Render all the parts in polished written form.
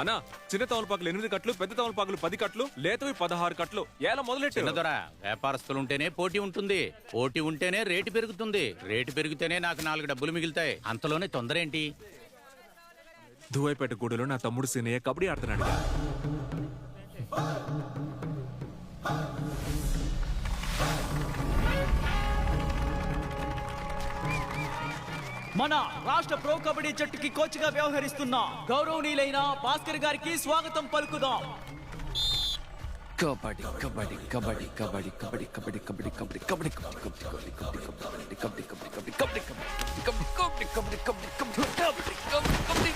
అన్నా చిన్న తమలపాకులు 8 కట్లు, పెద్ద తమలపాకులు 10 కట్లు, లేతవి 16 కట్లు. ఎలా మొదలెట్టారు? వ్యాపారస్తులు ఉంటేనే పోటీ ఉంటుంది, పోటీ ఉంటేనే రేటు పెరుగుతుంది, రేటు పెరిగితేనే నాకు 4 డబ్బులు మిగులుతాయి. అంతలోనే తొందర ఏంటి? దువ్వైపేట గూడలో నా తమ్ముడు సీనయ్య కబడ్డీ ఆడుతున్నాడు. మన రాష్ట్ర ప్రో కబడ్డీ జట్టుకి కోచ్ గా వ్యవహరిస్తున్న గౌరవనీయులైన భాస్కర్ గారికి స్వాగతం పలుకుదాం. కబడ్డీ కబడ్డీ కబడ్డీ కబడ్డీ కబడ్డీ కబడ్డీ కబడ్డీ కబడ్డీ కబడ్డీ కబడ్డీ కబడ్డీ కబడ్డీ కబడ్డీ కబడ్డీ కబడ్డీ కబడ్డీ కబడ్డీ కబడ్డీ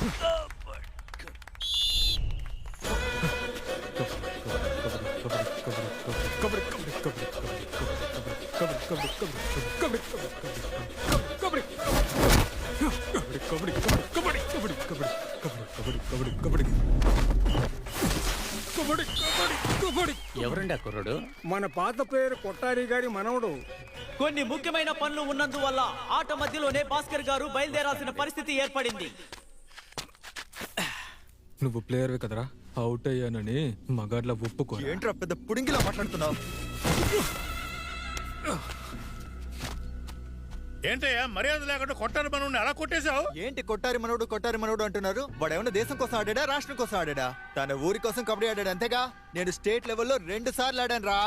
కబడ్డీ ఎవరండి ఆ కుర్రాడు? మన పాత పేరు కొట్టారి గారి మనవడు. కొన్ని ముఖ్యమైన పనులు ఉన్నందువల్ల ఆట మధ్యలోనే భాస్కర్ గారు బయలుదేరాల్సిన పరిస్థితి ఏర్పడింది. నువ్వు ప్లేయర్వి కదరా, అవుట్ అయ్యానని మగాడ్ల ఒప్పుకో. ఏంట్రా పెద్ద పుడింగిలా మాట్లాడుతున్నావు? ఏంటయ్యా మర్యాద లేకుండా కొట్టారు మనల్ని అలా కొట్టేశావు? ఏంటి కొట్టారి మనోడు అంటున్నారు? వాడు ఏమన్నా దేశం కోసం ఆడాడా, రాష్ట్రం కోసం ఆడాడా? తన ఊరి కోసం కబడ్డీ ఆడాడు అంతేగా. నేను స్టేట్ లెవెల్లో 2 సార్లు ఆడాను రా.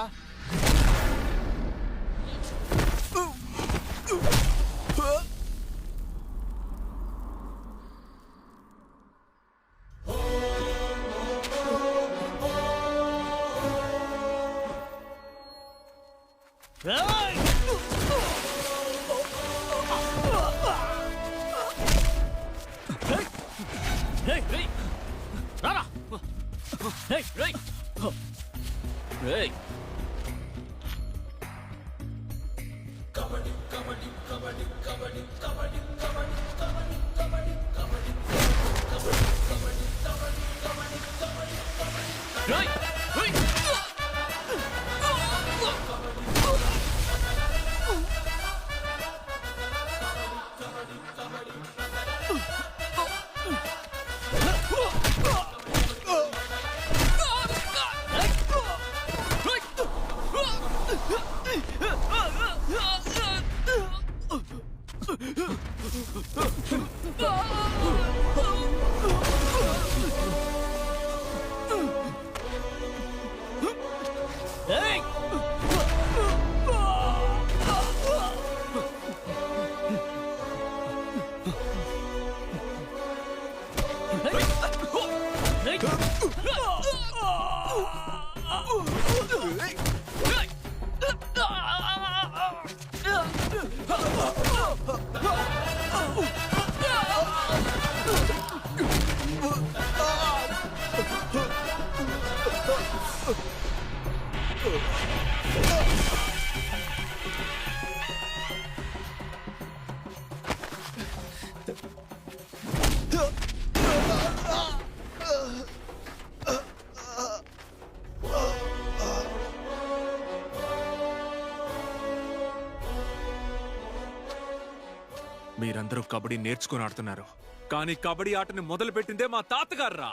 మీరందరూ కబడ్డీ నేర్చుకుని ఆడుతున్నారు, కానీ కబడ్డీ ఆటని మొదలు పెట్టిందే మా తాతగారు.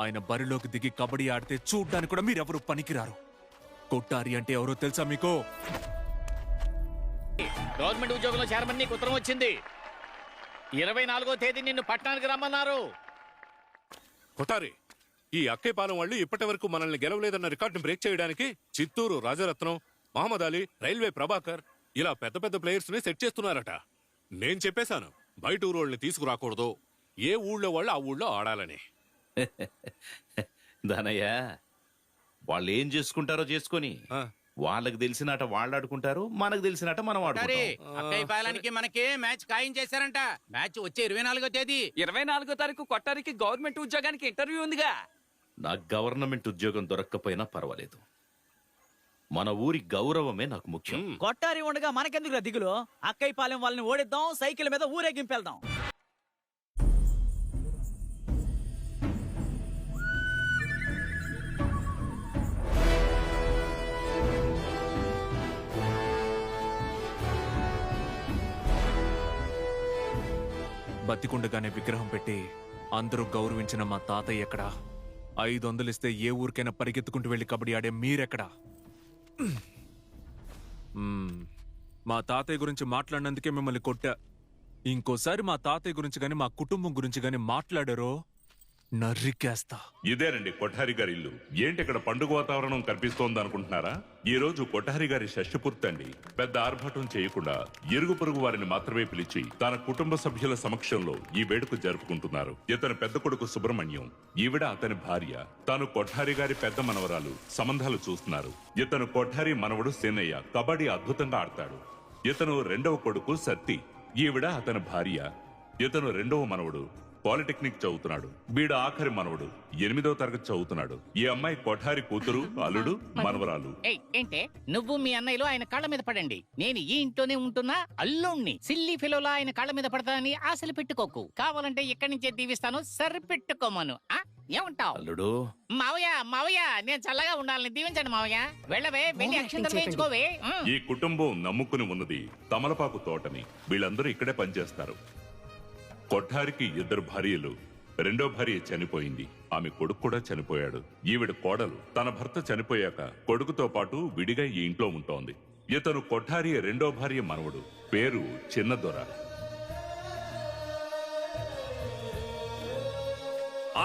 ఆయన బరిలోకి దిగి కబడ్డీ ఆడితే చూడ్డానికి కూడా మీరెవరూ పనికిరారు. కొట్టారి అంటే ఎవరో తెలుసా మీకు? గవర్నమెంట్ ఉద్యోగంలో చేరమని నీకు ఉత్తరం వచ్చింది. 24వ తేదీ నిన్ను పట్టణానికి రమ్మన్నారు. కొట్టారి, ఈ అక్కేపాలెం వాళ్ళు ఇప్పటి వరకు మనల్ని గెలవలేదన్న రికార్డును బ్రేక్ చేయడానికి చిత్తూరు రాజరత్నం, మహమ్మద్ అలీ, రైల్వే ప్రభాకర్ ఇలా పెద్ద పెద్ద ప్లేయర్స్ ని సెట్ చేస్తున్నారట. నేను చెప్పేశాను, బయట ఊరోళ్ళని తీసుకురాకూడదు, ఏ ఊళ్ళో వాళ్ళు ఆ ఊళ్ళో ఆడాలని. దానయ్య, వాళ్ళు ఏం చేసుకుంటారో చేసుకొని, వాళ్ళకి తెలిసినట వాళ్ళు ఆడుకుంటారు, మనకు తెలిసినట్ట మనం ఆడుకుంటాం. అక్కయ్య పాలానికి మనకి మ్యాచ్ ఖాయం చేశారంట. మ్యాచ్ వచ్చే 24వ తేదీ. 24వ తారీఖు కొట్టారికి గవర్నమెంట్ ఉద్యోగానికి ఇంటర్వ్యూ ఉందిగా. నాకు గవర్నమెంట్ ఉద్యోగం దొరక్కపోయినా పర్వాలేదు, మన ఊరి గౌరవమే నాకు ముఖ్యం. కొట్టారి ఉండగా మనకెందుకు దిగులు? అక్కయ్య పాలెం వాళ్ళని ఓడిద్దాం, సైకిల్ మీద ఊరేగింపెళ్దాం. బతికుండగానే విగ్రహం పెట్టి అందరూ గౌరవించిన మా తాతయ్య ఎక్కడా? 500 ఇస్తే ఏ ఊరికైనా పరిగెత్తుకుంటూ వెళ్ళి కబడ్డీ ఆడే మీరెక్కడా? మా తాతయ్య గురించి మాట్లాడినందుకే మిమ్మల్ని కొట్టా. ఇంకోసారి మా తాతయ్య గురించి గాని మా కుటుంబం గురించి గాని మాట్లాడారో నర్రికేస్తా. ఇదేనండి కొఠారి గారి ఇల్లు. ఏంటి ఇక్కడ పండుగ వాతావరణం కనిపిస్తోంది అనుకుంటున్నారా? ఈ రోజు కొఠారి గారి షష్ఠి పూర్తి అండి. పెద్ద ఆర్భాటం చేయకుండా ఇరుగు పొరుగు వారిని మాత్రమే పిలిచి తన కుటుంబ సభ్యుల సమక్షంలో ఈ వేడుక జరుపుకుంటున్నారు. ఇతని పెద్ద కొడుకు సుబ్రహ్మణ్యం, ఈవిడ అతని భార్య, తాను కొఠారి గారి పెద్ద మనవరాలు సంబంధాలు చూస్తున్నారు. ఇతను కొఠారి మనవడు సేనయ్య, కబడ్డీ అద్భుతంగా ఆడతాడు. ఇతను రెండవ కొడుకు సత్తి, ఈవిడ అతని భార్య. ఇతను రెండవ మనవడు, పాలిటెక్నిక్ చదువుతున్నాడు. వీడు ఆఖరి మనవడు, 8వ తరగతి చదువుతున్నాడు. ఈ అమ్మాయి కొఠారి కూతురు, అల్లుడు, మనవరాలు. ఏంటే నువ్వు మీ అన్నయ్యలు ఆయన కాళ్ళ మీద పడండి. నేను ఈ ఇంట్లోనే ఉంటున్నా అల్లుణ్ణి. సిల్లీ ఫిలోలా ఆయన కాళ్ళ మీద పడతానని ఆశలు పెట్టుకోకు. కావాలంటే ఇక్కడి నుంచే దీవిస్తాను, సరిపెట్టుకోమను. ఏమంటావు అల్లుడు? మావయ్య నేను చల్లగా ఉండాలని దీవించండి మావయ్య. వెళ్ళవే, వెళ్ళి అక్షంతలు వేయించుకోవే. ఈ కుటుంబం నమ్ముకుని ఉన్నది తమలపాకు తోటని. వీళ్ళందరూ ఇక్కడే పనిచేస్తారు. కొఠారికి 2 భార్యలు, రెండో భార్య చనిపోయింది. ఆమె కొడుకు కూడా చనిపోయాడు. ఈవిడ కోడలు తన భర్త చనిపోయాక కొడుకుతో పాటు విడిగా ఈ ఇంట్లో ఉంటోంది. ఇతను కొఠారి రెండో భార్య మనవడు, పేరు చిన్నదొర.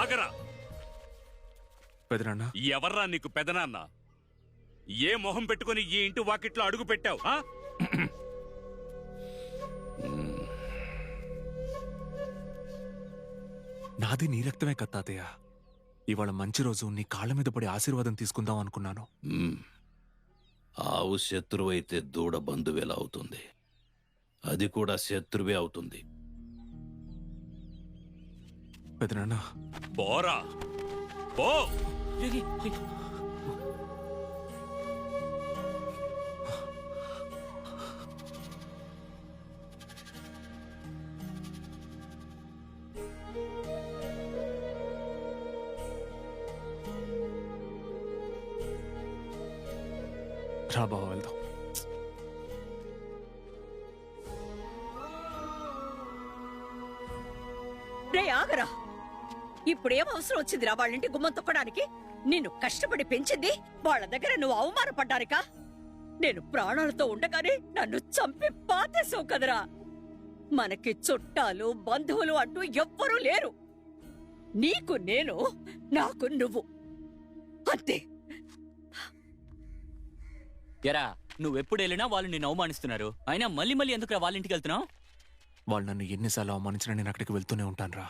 ఆగరా! పెదనాన్న, ఎవర్రా నీకు పెదనాన్న? ఏ మొహం పెట్టుకుని ఈ ఇంటి వాకిట్లో అడుగు పెట్టావు? నాది నీ రక్తమే కదా తాతయ్య. ఇవాళ మంచి రోజు, నీ కాళ్ళ మీద పడి ఆశీర్వాదం తీసుకుందాం అనుకున్నాను. ఆవు శత్రువు అయితే దూడ బంధువేలా అవుతుంది, అది కూడా శత్రువే అవుతుంది. పెదనాన్న, పోరా పో. రా బావ, వెళ్దాం. రే ఆగరా! ఇప్పుడేం అవసరం వచ్చిందిరా వాళ్ళింటి గుమ్మం తొక్కడానికి? నిన్ను కష్టపడి పెంచింది వాళ్ళ దగ్గర నువ్వు అవమానపడ్డానికా? నేను ప్రాణాలతో ఉండగానే నన్ను చంపి పాతేసావు కదరా. మనకి చుట్టాలు బంధువులు అంటూ ఎవ్వరూ లేరు. నీకు నేను, నాకు నువ్వు, అంతే. ఎరా, నువ్వెప్పుడు వెళ్ళినా వాళ్ళు నిన్ను అవమానిస్తున్నారు. అయినా మళ్ళీ మళ్ళీ ఎందుకురా వాళ్ళ ఇంటికి వెళ్తున్నావు? వాళ్ళు నన్ను ఎన్నిసార్లు అవమానించినా నేను అక్కడికి వెళ్తూనే ఉంటానురా,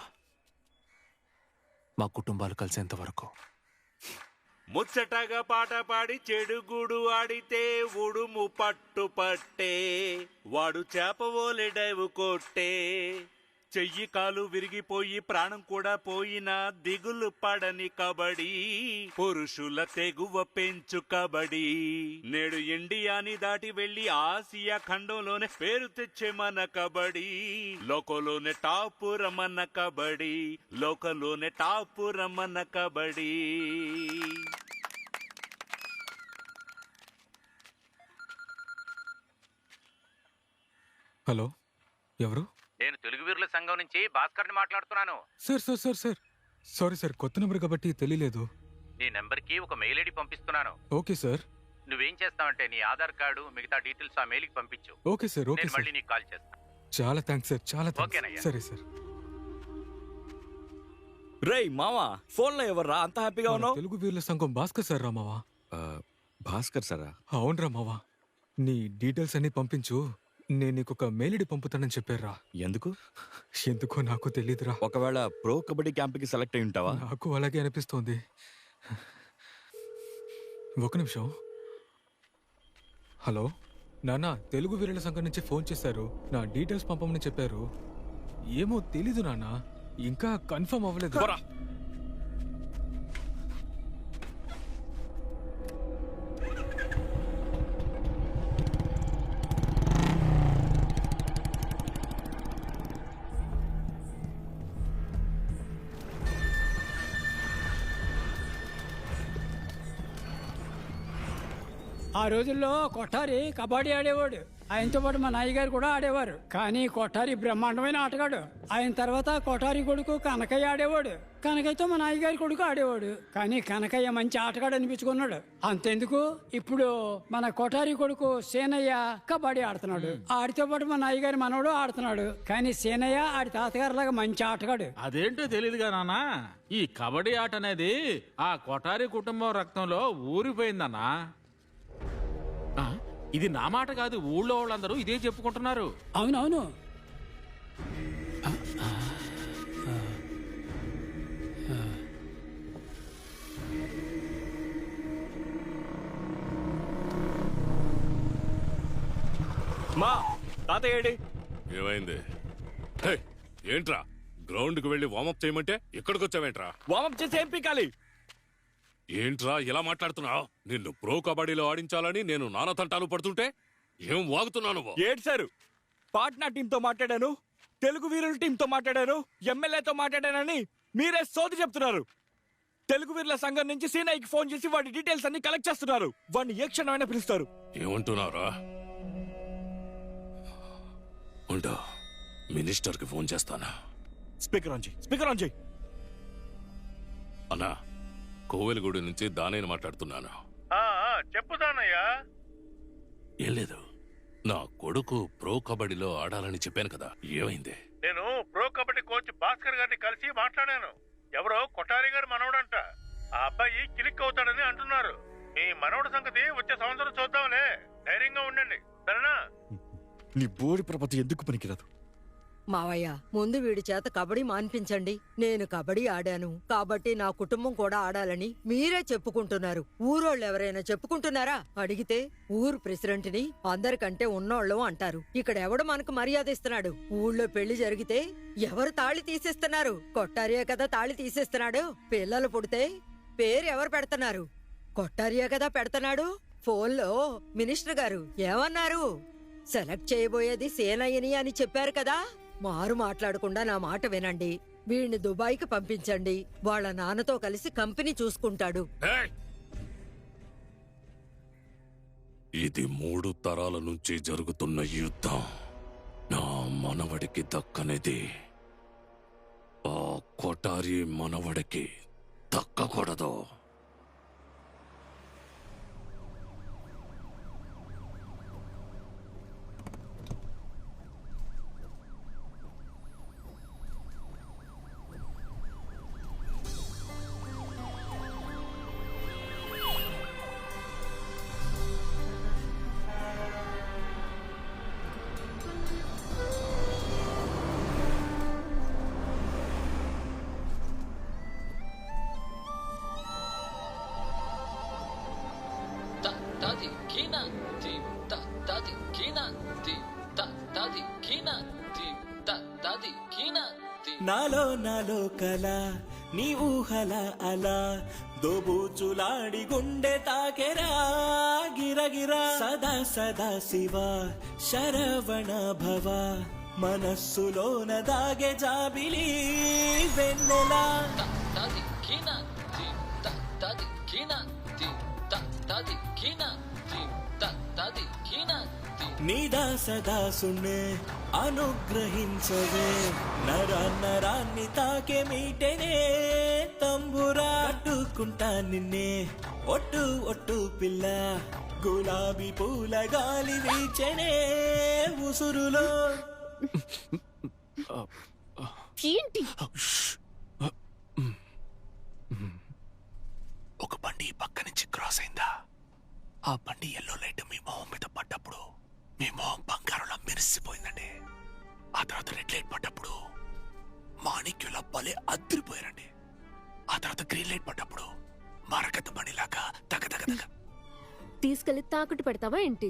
మా కుటుంబాలు కలిసేంత వరకు. ముచ్చటగా పాట పాడి చెడుగుడు ఆడితే ఉడుము పట్టు పట్టే, వాడు చేపవోలే డైవు కొట్టే. చెయ్యి కాలు విరిగిపోయి ప్రాణం కూడా పోయినా దిగులు పడని కబడ్డీ, పురుషుల తెగువ పెంచు కబడ్డీ. నేడు ఇండియాని దాటి వెళ్లి ఆసియా ఖండంలోనే పేరు తెచ్చే మన కబడ్డీ. లోకలోనే టాపు రమన్న కబడ్డీ, లోకలోనే టాపు రమన్న కబడ్డీ. హలో, ఎవరు? నేను తెలుగు వీరుల సంఘం నుంచి భాస్కర్ని మాట్లాడుతున్నాను. Sir sir sir sir sorry sir, కొత్త నెంబర్ కాబట్టి తెలియలేదు. నీ నెంబర్కి ఒక మెయిల్ ఐడి పంపిస్తున్నాను. Okay sir. నువ్వేం చేస్తావంటే నీ ఆధార్ కార్డు మిగతా డీటెయిల్స్ ఆ మెయిల్కి పంపించు. ఓకే సార్, ఓకే నేను సార్. మళ్ళీ నీకు కాల్ చేస్తాను. చాలా థ్యాంక్స్ సార్, చాలా ఓకేనయ్యా. థ్యాంక్స్. సరే సార్. రేయ్ మావా, ఫోన్ లో ఎవర్రా అంత హ్యాపీగా మన ఉన్నావు? తెలుగు వీరుల సంఘం భాస్కర్ సార్ రామావా. భాస్కర్ సారా? అవును రామావా, నీ డీటెయిల్స్ అన్ని పంపించు, నేను నీకు ఒక మెయిల్ ఐడి పంపుతానని చెప్పారా. ఎందుకు? ఎందుకో నాకు తెలీదురా. ఒకవేళ ప్రో కబడ్డీ క్యాంప్కి సెలెక్ట్ అయి ఉంటావా? నాకు అలాగే అనిపిస్తోంది. ఒక నిమిషం. హలో నాన్న, తెలుగు వీరుల సంఘం నుంచి ఫోన్ చేశారు, నా డీటెయిల్స్ పంపమని చెప్పారు. ఏమో తెలీదు నాన్న, ఇంకా కన్ఫర్మ్ అవ్వలేదు. ఆ రోజుల్లో కొఠారి కబడ్డీ ఆడేవాడు. ఆయనతో పాటు మా నాన్నగారు కూడా ఆడేవారు. కానీ కొఠారి బ్రహ్మాండమైన ఆటగాడు. ఆయన తర్వాత కొఠారి కొడుకు కనకయ్య ఆడేవాడు. కనకయ్యతో మా నాన్నగారి కొడుకు ఆడేవాడు. కానీ కనకయ్య మంచి ఆటగాడు అనిపించుకున్నాడు. అంతెందుకు, ఇప్పుడు మన కొఠారి కొడుకు సేనయ్య కబడ్డీ ఆడుతున్నాడు. ఆడితో పాటు మా నాన్నగారి మనవడు ఆడుతున్నాడు. కానీ సేనయ్య ఆడి తాతగారిలాగా మంచి ఆటగాడు. అదేంటో తెలియదుగా నాన్న, ఈ కబడ్డీ ఆట అనేది ఆ కొఠారి కుటుంబం రక్తంలో ఊరిపోయిందన్నా. ఇది నా మాట కాదు, ఊళ్ళో వాళ్ళందరూ ఇదే చెప్పుకుంటున్నారు. అవునవును. మా తాతయ్య ఏడి? ఏమైంది? హే, ఏంట్రా గ్రౌండ్కి వెళ్ళి వార్మప్ చేయమంటే ఇక్కడికి వచ్చావేంట్రా? వార్మప్ చేసి ఏం పీకాలి? ఏంట్రా ఇలా మాట్లాడుతున్నావు? నిన్ను ప్రో కబడ్డీలో ఆడించాలని నేను నానా తంటాలు పడుతుంటే ఏం వాగుతున్నాను? ఏడ్సారు. పాట్నా టీంతో మాట్లాడాను, తెలుగు వీరుల టీంతో మాట్లాడాను, ఎమ్మెల్యేతో మాట్లాడానని మీరే సోది చెప్తున్నారు. తెలుగు వీరుల సంఘం నుంచి సీనాయికి ఫోన్ చేసి వాడి డీటెయిల్స్ అన్ని కలెక్ట్ చేస్తున్నారు. వాడిని ఏ క్షణమైనా పిలుస్తారు. ఏమంటున్నారా? ఉంటా, మినిస్టర్ కి ఫోన్ చేస్తానా? స్పీకర్ ఆన్ చేయి, స్పీకర్ ఆన్ చేయి. అన్నా, కోవెలగూడి నుంచి దానయ్య మాట్లాడుతున్నాను. చెప్పు దానయ్య. ఏం లేదు, నా కొడుకు ప్రో కబడ్డీలో ఆడాలని చెప్పాను కదా, ఏమైంది? నేను ప్రో కబడ్డీ కోచ్ భాస్కర్ గారిని కలిసి మాట్లాడాను. ఎవరో కొఠారి గారి మనవడంట. ఆ అబ్బాయి క్లిక్ అవుతాడని అంటున్నారు. మీ మనవడు సంగతి వచ్చే సంవత్సరం చూద్దాంలే. ధైర్యంగా ఉండండి, సరేనా? నీ బోడి ప్రపంచం ఎందుకు పనికిరాదు. మావయ్య, ముందు వీడి చేత కబడ్డీ మాన్పించండి. నేను కబడ్డీ ఆడాను కాబట్టి నా కుటుంబం కూడా ఆడాలని మీరే చెప్పుకుంటున్నారు. ఊరోళ్ళు ఎవరైనా చెప్పుకుంటున్నారా? అడిగితే ఊరు ప్రెసిడెంట్ని అందరికంటే ఉన్నోళ్ళం అంటారు. ఇక్కడ ఎవడు మనకు మర్యాద ఇస్తున్నాడు? ఊళ్ళో పెళ్లి జరిగితే ఎవరు తాళి తీసేస్తున్నారు? కొట్టారియే కదా తాళి తీసేస్తున్నాడు. పిల్లలు పుడితే పేరు ఎవరు పెడుతున్నారు? కొట్టారియే కదా పెడుతున్నాడు. ఫోన్లో మినిస్టర్ గారు ఏమన్నారు? సెలెక్ట్ చేయబోయేది సేనయ్యని అని చెప్పారు కదా. మారు మాట్లాడకుండా నా మాట వినండి. వీడిని దుబాయ్కి పంపించండి. వాళ్ళ నాన్నతో కలిసి కంపెనీ చూసుకుంటాడు. ఇది 3 తరాల నుంచి జరుగుతున్న యుద్ధం. నా మనవడికి దక్కనిది ఆ కొఠారి మనవడికి దక్కకూడదు. నాలో నాలో కల నీ ఊహల అలా దోబూచులాడి గుండె తాకెరా గిరగిరా. సదా సదా శివ శరవణ భవ మనస్సులోన దాగే జాబిలి వెన్నెలా. నీదా సదాసునే అనుగ్రహించవే నరా నరాన్ని తాకే మీటనే తంబురా. అడ్డుకుంటా నిన్నే ఒట్టు ఒట్టు పిల్ల గులాబీ పూల గాలి వీచనే ఉసురులో. ఏంటి? ఒక బండి పక్క నుంచి క్రాస్ అయిందా? ఆ బండి ఎల్లో లైట్ మీ మొహం మీద పడ్డప్పుడు మీ మొహం బంగారంలా మెరిసిపోయిందండి. ఆ తర్వాత రెడ్ లైట్ పడ్డప్పుడు మాణిక్యుల భలే అద్దరిపోయారండి. ఆ తర్వాత గ్రీన్ లైట్ పడ్డప్పుడు మరకత బండిలాగా తగ తగ తగ. తీసుకెళ్లి తాకట్టు పెడతావా ఏంటి?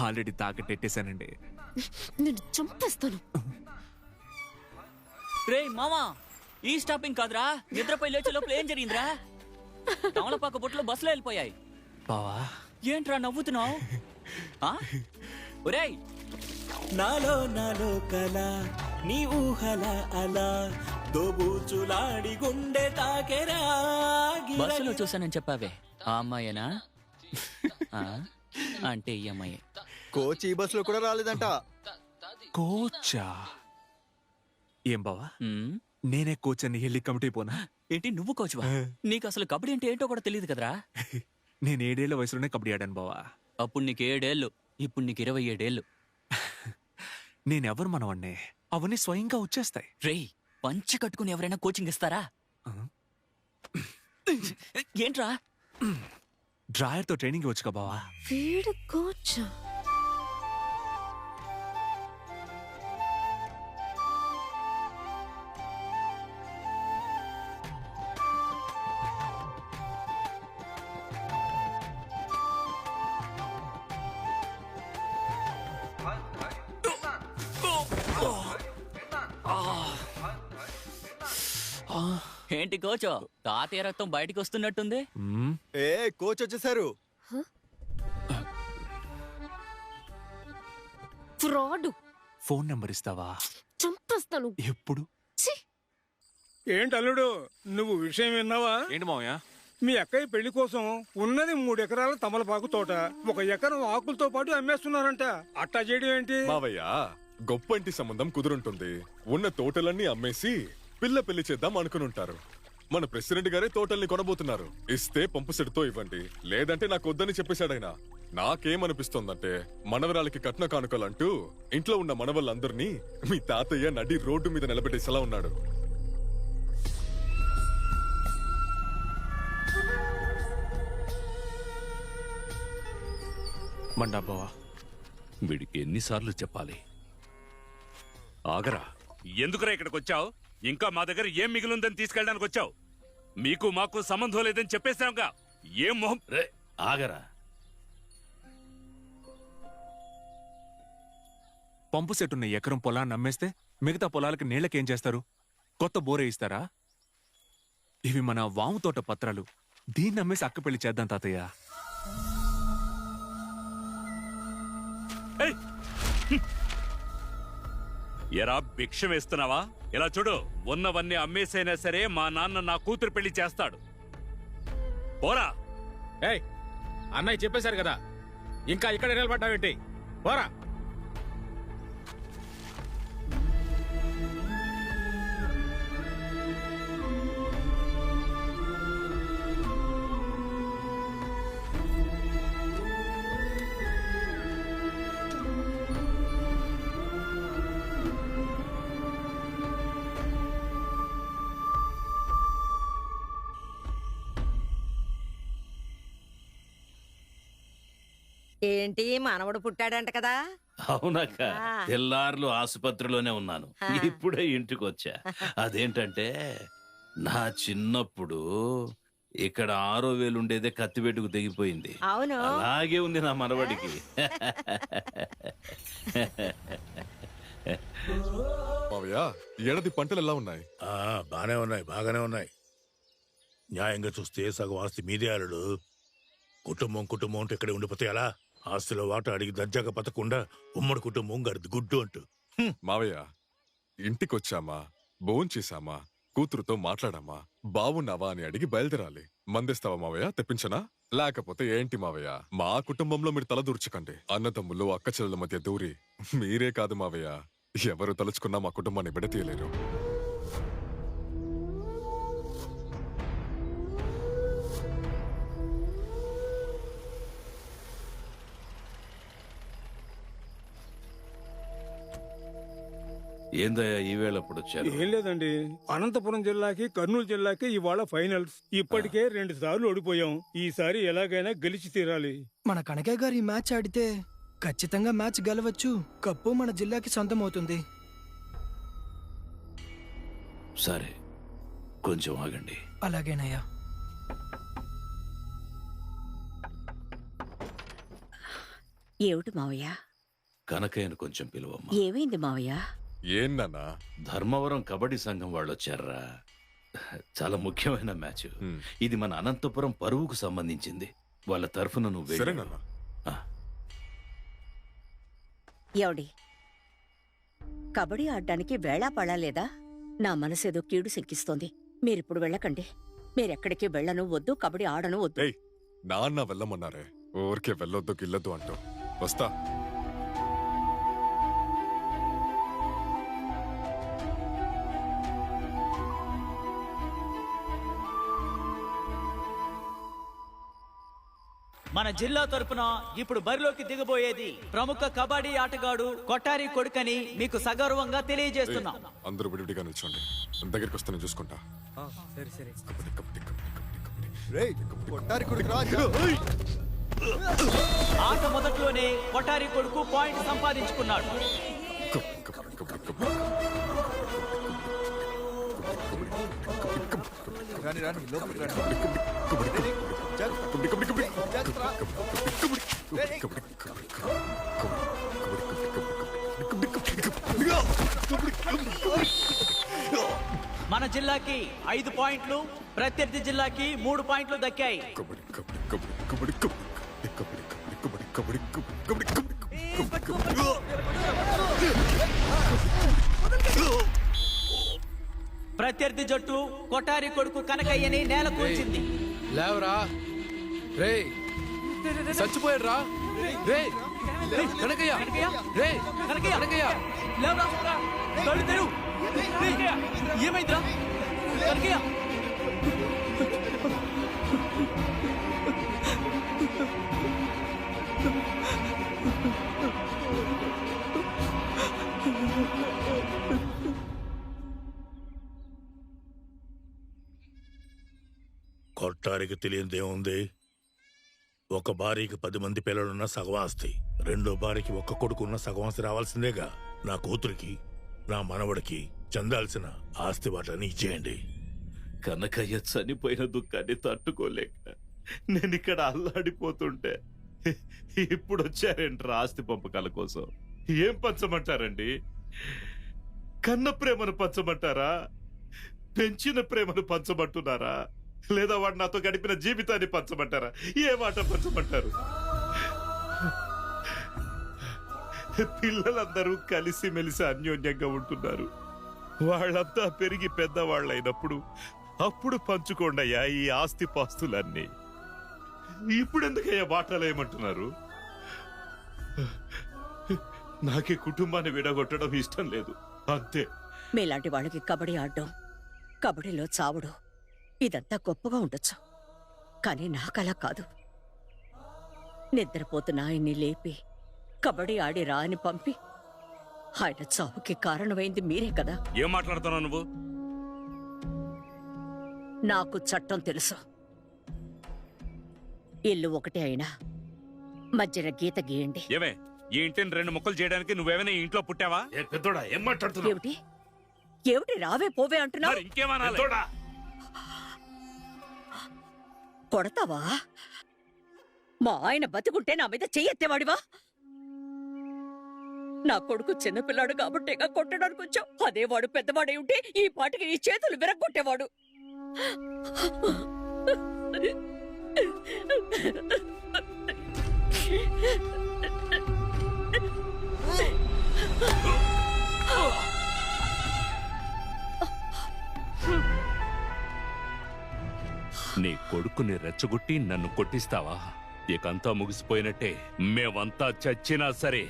ఆల్రెడీ తాకట్టెట్టేశానండి. నేను చంపేస్తాను. రే మామా, ఈ స్టాపింగ్ కాదురా, నిద్రపోయి లేచే లోపల ఏం జరిగిందిరా? తమలపాక బొట్లు బస్సులో వెళ్ళిపోయాయి. బావా ఏంట్రా నవ్వుతున్నావు? ఒరేయ్, నాలో నాలో కల నీ ఊహల అలా దోబూచులాడి గుండె తాకెరా. బస్సులో చూసానని చెప్పావే, ఆ అమ్మాయేనా? అంటే ఈ అమ్మాయి కోచ్ ఈ బస్ లో కూడా రాలేదంట. కోచా? ఏం బావా, నేనే కోచ్ అని వెళ్ళి కమిటీ పోనా? ఏంటి నువ్వు కోచ్వా? నీకు అసలు కబడ్డీ అంటే ఏంటో కూడా తెలియదు కదరా. నేను 7 ఏళ్ల వయసులోనే కబడ్డీ ఆడాను బావా. అప్పుడు నీకు 7 ఏళ్ళు, ఇప్పుడు నీకు 27 ఏళ్ళు. నేనెవరు మనవన్నే, అవన్నీ స్వయంగా వచ్చేస్తాయి. రేయ్, పంచె కట్టుకుని ఎవరైనా కోచింగ్ ఇస్తారా? ఏంట్రా? డ్రాయర్ తో ట్రైనింగ్ వచ్చుగా బావా. వీడు కోచ్. ఏంటి కోచ్, తాతయ్య రక్తం బయటికి వస్తున్నట్టుంది. ఏ కోచ్ వచ్చేసారు. ఫ్రాడ్. ఫోన్ నెంబర్ ఇస్తావా? చంపేస్తాను. ఎప్పుడు? ఏంటి అల్లుడు, నువ్వు విషయం విన్నావా? ఏంటి మావయ్య? మీ అక్కయ్య పెళ్లి కోసం ఉన్నది 3 ఎకరాల తమలపాకు తోట 1 ఎకరం ఆకులతో పాటు అమ్మేస్తున్నారంట. అట్టా చేయడం ఏంటి మావయ్య? గొప్ప ఇంటి సంబంధం కుదురుంటుంది. ఉన్న తోటలన్నీ అమ్మేసి పిల్ల పెళ్లి చేద్దాం అనుకునుంటారు. మన ప్రెసిడెంట్ గారే తోటల్ని కొనబోతున్నారు. ఇస్తే పంపు సెట్తో ఇవ్వండి, లేదంటే నాకు వద్దని చెప్పేశాడైనా. నాకేమనిపిస్తోందంటే మనవరాలకి కట్న కానుకలంటూ ఇంట్లో ఉన్న మనవళ్ళందరినీ మీ తాతయ్య నడి రోడ్డు మీద నిలబెట్టేసేలా ఉన్నాడు. మండాబావా, వీడికి ఎన్నిసార్లు చెప్పాలి? ఆగరా, ఎందుకురా ఇక్కడికి వచ్చావు? ఇంకా మా దగ్గర ఏం మిగిలిందని తీసుకెళ్ళడానికి వచ్చావు? మీకు మాకు సంబంధం లేదని చెప్పేశాంగా. ఏం మొహం? ఆగరా. పంపు సెట్ ఉన్న ఎకరం పొలాన్ని అమ్మేస్తే మిగతా పొలాలకి నీళ్ళకేం చేస్తారు? కొత్త బోరే ఇస్తారా? ఇవి మన వాము తోట పత్రాలు. దీన్ని అమ్మేసి అక్క పెళ్లి చేద్దాం తాతయ్య. ఎరా భిక్ష వేస్తున్నావా? ఇలా చూడు, ఉన్నవన్నీ అమ్మేసైనా సరే మా నాన్న నా కూతురు పెళ్లి చేస్తాడు. పోరా. ఏయ్, అన్నయ్య చెప్పేశారు కదా, ఇంకా ఇక్కడ నిలబడ్డావేంటి? పోరా. ఏంటి మనవడు పుట్టాడంట కదా? అవునక్క, తెల్లార్లు ఆసుపత్రిలోనే ఉన్నాను, ఇప్పుడే ఇంటికి వచ్చా. అదేంటంటే నా చిన్నప్పుడు ఇక్కడ 6వ వేలు ఉండేదే కత్తిపెట్టుకు తెగిపోయింది. అవును, అలాగే ఉంది నా మనవడికి. మావయ్య, ఏడాది పంటలు ఎలా ఉన్నాయి? బానే ఉన్నాయి, బాగానే ఉన్నాయి. న్యాయంగా చూస్తే సగం ఆస్తి మీదే అల్లుడు. కుటుంబం అంటే ఇక్కడే ఉండిపోతే ఎలా? ఆస్తిలో వాట అడిగి దర్జాగా బతకుండా ఉమ్మడి కుటుంబం గడిది గుడ్డు అంటూ. మావయ్య, ఇంటికొచ్చామా, భోంచేశామా, కూతురుతో మాట్లాడామా, బావున్నావా అని అడిగి బయలుదేరాలి. మందేస్తావా మావయ్య? తెప్పించనా? లేకపోతే ఏంటి మావయ్య? మా కుటుంబంలో మీరు తలదూర్చకండి. అన్నదమ్ములు అక్క చెల్లెల మధ్య దూరి మీరే కాదు మావయ్య, ఎవరు తలుచుకున్నా మా కుటుంబాన్ని విడతీయలేరు. ఏందయ్యా ఈవేళప్పుడు వచ్చారు? ఏం లేదండి, అనంతపురం జిల్లాకి కర్నూలు జిల్లాకి ఇవాళ ఫైనల్స్. ఇప్పటికే 2 సార్లు ఓడిపోయాం. ఈసారి ఎలాగైనా గెలిచి తీరాలి. మన కనకయ్య గారు ఈ మ్యాచ్ ఆడితే ఖచ్చితంగా మ్యాచ్ గెలవచ్చు. కప్పు మన జిల్లాకి సొంతం అవుతుంది. సరే, కొంచెం ఆగండి. అలాగేనయ్యా. ఏమిటి మావయ్య? కనకయ్యను కొంచెం పిలువమ్మా. ఏమైంది మావయ్య? ఏందన్నా? ధర్మవరం కబడ్డీ సంఘం వాళ్ళు వచ్చారా. చాలా ముఖ్యమైన మ్యాచ్ ఇది. మన అనంతపురం పరువుకు సంబంధించింది. వాళ్ళ తరఫున నువ్వు ఎవడి కబడ్డీ ఆడడానికి వేళా పడాలేదా? నా మనసేదో కీడు శంకిస్తోంది. మీరిప్పుడు వెళ్ళకండి. మీరెక్కడికి వెళ్ళను వద్దు, కబడ్డీ ఆడను వద్దు. నాన్న వెళ్ళమన్నారే, ఊరికే వెళ్ళొద్దు గిల్లొద్దు అంటూ వస్తా. మన జిల్లా తరపున ఇప్పుడు బరిలోకి దిగబోయేది ప్రముఖ కబడ్డీ ఆటగాడు కొట్టారి కొడుకని మీకు సగర్వంగా తెలియజేస్తున్నాం. అందరూ విడివిడిగా నిల్చోండి. దగ్గరికి వస్తే నేను చూసుకుంటా. సరే సరే. ఆట మొదట్లోనే కొట్టారి కొడుకు పాయింట్ సంపాదించుకున్నాడు. మన జిల్లాకి 5 పాయింట్లు, ప్రత్యర్థి జిల్లాకి 3 పాయింట్లు దక్కాయి. ప్రత్యర్థి జట్టు కొట్టారి కొడుకు కనకయ్యని నేల కూల్చింది. లేవరా రే, చచ్చిపోయాడు రా రే, కనకయ్య రే, కనకయ్య లేవరా, కళ్ళు తెరువు. ఏమైందిరా కనకయ్య? కొట్టారికి తెలియనిదేముంది? ఒక భార్యకి 10 మంది పిల్లలున్న సగం ఆస్తి, రెండో భార్యకి ఒక్క కొడుకున్న సగం ఆస్తి రావాల్సిందేగా. నా కూతురికి, నా మనవడికి చెందాల్సిన ఆస్తి వాటని ఇచ్చేయండి. కనకయ్య చనిపోయిన దుఃఖాన్ని తట్టుకోలేక నేను ఇక్కడ అల్లాడిపోతుంటే ఇప్పుడు వచ్చారేంట్రా ఆస్తి పంపకాల కోసం? ఏం పంచమంటారండి? కన్న ప్రేమను పంచమంటారా? పెంచిన ప్రేమను పంచమంటున్నారా? లేదా వాడు నాతో గడిపిన జీవితాన్ని పంచమంటారా? ఏ మాట పంచమంటారు? పిల్లలందరూ కలిసి మెలిసి అన్యోన్యంగా ఉంటున్నారు. వాళ్ళంతా పెరిగి పెద్దవాళ్ళైనప్పుడు అప్పుడు పంచుకోండయ్యా ఈ ఆస్తి పాస్తులన్నీ. ఇప్పుడు ఎందుకయ్యా బాటలు ఏమంటున్నారు? నాకే కుటుంబాన్ని విడగొట్టడం ఇష్టం లేదు, అంతే. మీలాంటి వాళ్ళకి కబడ్డీ ఆడడం, కబడ్డీలో చావడం ఇదంతా గొప్పగా ఉండొచ్చు, కానీ నాకలా కాదు. నిద్రపోతున్న ఆయన్ని లేపి కబడ్డీ ఆడి రా అని పంపి ఆయన చావుకి కారణమైంది మీరే కదా. ఏం మాట్లాడుతున్నావు నువ్వు? నాకు చట్టం తెలుసు. ఇల్లు ఒకటే అయినా మధ్యన గీత గీయండి. ఏమే, ఈ ఇంటిని 2 ముక్కలు చేయడానికి నువ్వేమైనా ఈ ఇంట్లో పుట్టావా? పెద్దోడా ఏం మాట్లాడుతున్నావు? ఏమిటి ఏమిటి రావే పోవే అంటున్నావు? ఇంకేమనాలి? కొడతావా? మా ఆయన బతికుంటే నా మీద చెయ్యెత్తేవాడివా? నా కొడుకు చిన్నపిల్లాడు కాబట్టేగా కొట్టడానికి వచ్చావు. అదే వాడు పెద్దవాడై ఉంటే ఈ పాటికి ఈ చేతులు విరగ్గొట్టేవాడు. నీ కొడుకుని రెచ్చగొట్టి నన్ను కొట్టిస్తావా? ఇకంతా ముగిసిపోయినట్టే. మేమంతా చచ్చినా సరే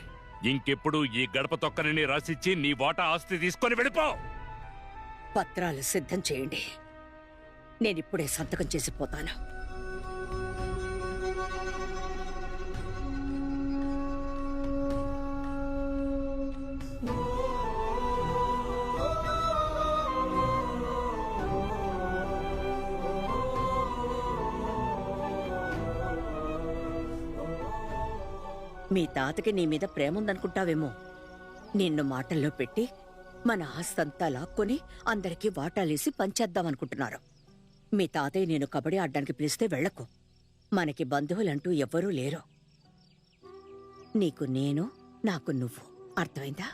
ఇంకెప్పుడు ఈ గడప తొక్కనని రాసిచ్చి నీ వాటా ఆస్తి తీసుకొని వెళ్ళిపో. పత్రాలు సిద్ధం చేయండి, నేనిప్పుడే సంతకం చేసిపోతాను. మీ తాతకి నీ మీద ప్రేమ ఉందనుకుంటావేమో. నిన్ను మాటల్లో పెట్టి మన ఆస్తంతా లాక్కొని అందరికీ వాటాలేసి పంచేద్దామనుకుంటున్నారు. మీ తాతయ్య నేను కబడ్డీ ఆడడానికి పిలిస్తే వెళ్ళకు. మనకి బంధువులంటూ ఎవ్వరూ లేరు. నీకు నేను, నాకు నువ్వు. అర్థమైందా?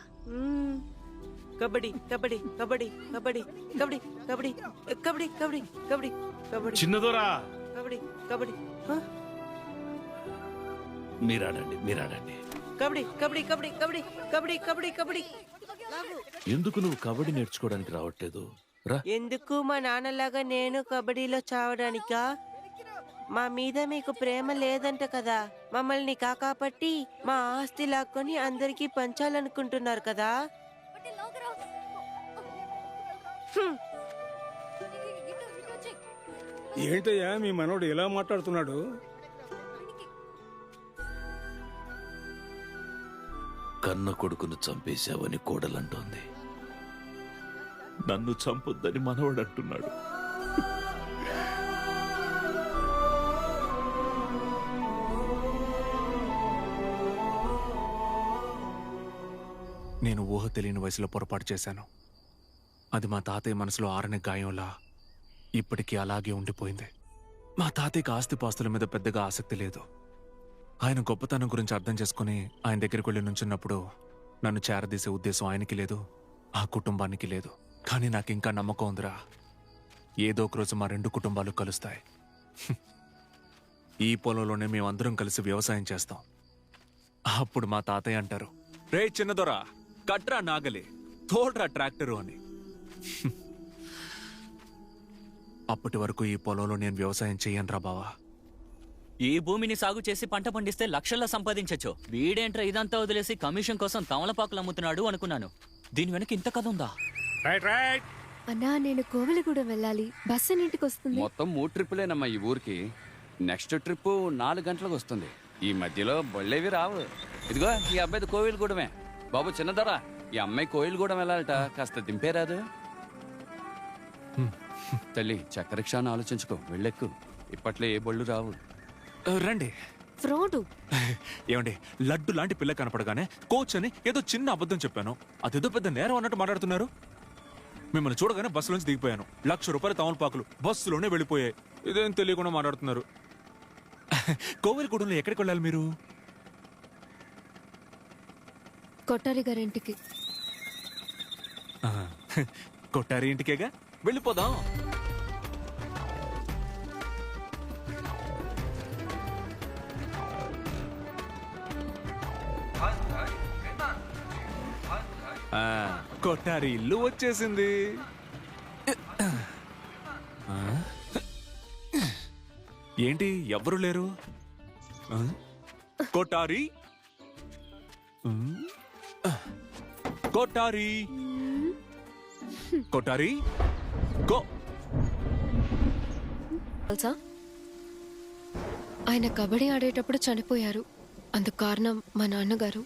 కబడ్డీ కబడ్డీ కబడ్డీ కబడ్డీ కబడ్డీ కబడ్డీ కబడ్డీ కబడ్డీ కబడ్డీ కబడ్డీ చిన్నదోరా కబడ్డీ కబడ్డీ మీరాడండి, మీరాడండి. కబడ్డీ కబడ్డీ కబడ్డీ కబడ్డీ కబడ్డీ కబడ్డీ కబడ్డీ. ఎందుకు నువ్వు కబడ్డీ నేర్చుకోవడానికి రావట్లేదు? రా. ఎందుకు మా నాన్నలాగా నేను కబడ్డీలో చావడానికా? మా మీద మీకు ప్రేమ లేదంట కదా. మమ్మల్ని కాకాపట్టి మా ఆస్తి లాక్కొని అందరికీ పంచాలనుకుంటున్నారు కదా. ఏంటయ్యా మీ మనోడు ఎలా మాట్లాడుతున్నాడు? కన్న కొడుకును చంపేశావని కోడలంటోంది. నన్ను చంపొద్దని మనవడు అంటున్నాడు. నేను ఊహ తెలియని వయసులో పొరపాటు చేశాను. అది మా తాతయ్య మనసులో ఆరని గాయంలా ఇప్పటికీ అలాగే ఉండిపోయింది. మా తాతయ్యకి ఆస్తిపాస్తుల మీద పెద్దగా ఆసక్తి లేదు. ఆయన గొప్పతనం గురించి అర్థం చేసుకుని ఆయన దగ్గరికి వెళ్ళి నుంచున్నప్పుడు నన్ను చేరదీసే ఉద్దేశం ఆయనకి లేదు, ఆ కుటుంబానికి లేదు. కానీ నాకు ఇంకా నమ్మకం ఉందిరా, ఏదో ఒక రోజు మా రెండు కుటుంబాలు కలుస్తాయి. ఈ పొలంలోనే మేమందరం కలిసి వ్యవసాయం చేస్తాం. అప్పుడు మా తాతయ్య అంటారు, రే చిన్నదొరా, కట్రా నాగలి, తోడ్రా ట్రాక్టరు అని. అప్పటి వరకు ఈ పొలంలో నేను వ్యవసాయం చెయ్యనురా బావా. ఈ భూమిని సాగు చేసి పంట పండిస్తే లక్షల్లో సంపాదించచ్చు. వీడేంట్రా ఇదంతా వదిలేసి కమిషన్ కోసం తమలపాకులు అమ్ముతున్నాడు అనుకున్నాను. దీని వెనక ఇంత కథ ఉందా? అన్నా, నేను కోవెలగూడెం వెళ్ళాలి. బస్సు ఎన్నింటికి వస్తుంది? మొత్తం 3 ట్రిప్పులేనమ్మా ఈ ఊరికి. నెక్స్ట్ ట్రిప్ 4 గంటలకు వస్తుంది. ఈ మధ్యలో బళ్ళేవి రావు. ఇదిగో ఈ అబ్బాయిది కోవిలగూడమే. బాబు చిన్నదరా, ఈ అమ్మాయి కోవిలగూడెం వెళ్ళాలట, కాస్త దింపేరాదు. తల్లి చక్కెర రిక్షాను ఆలోచించుకో, వెళ్ళెక్కు. ఇప్పట్లో ఏ బళ్ళు రావు. రండి. ఫ్రాడు. ఏమండి, లడ్డు లాంటి పిల్ల కనపడగానే కోచ్ అని ఏదో చిన్న అబద్ధం చెప్పాను. అదేదో పెద్ద నేరం అన్నట్టు మాట్లాడుతున్నారు. మిమ్మల్ని చూడగానే బస్సులోంచి దిగిపోయాను. 1,00,000 రూపాయల తమలపాకులు బస్సులోనే వెళ్ళిపోయాయి. ఇదేం తెలియకుండా మాట్లాడుతున్నారు. కోవెలగూడెంలో ఎక్కడికి వెళ్ళాలి మీరు? కొట్టారి గారింటికి. కొట్టారి ఇంటికేగా, వెళ్ళిపోదాం. కొట్టారి ఇల్లు వచ్చేసింది. ఏంటి ఎవరు లేరు? కొట్టారి, కొట్టారి, కొట్టారి, గో. తెలుసా, ఆయన కబడ్డీ ఆడేటప్పుడు చనిపోయారు. అందుకు కారణం మా నాన్నగారు.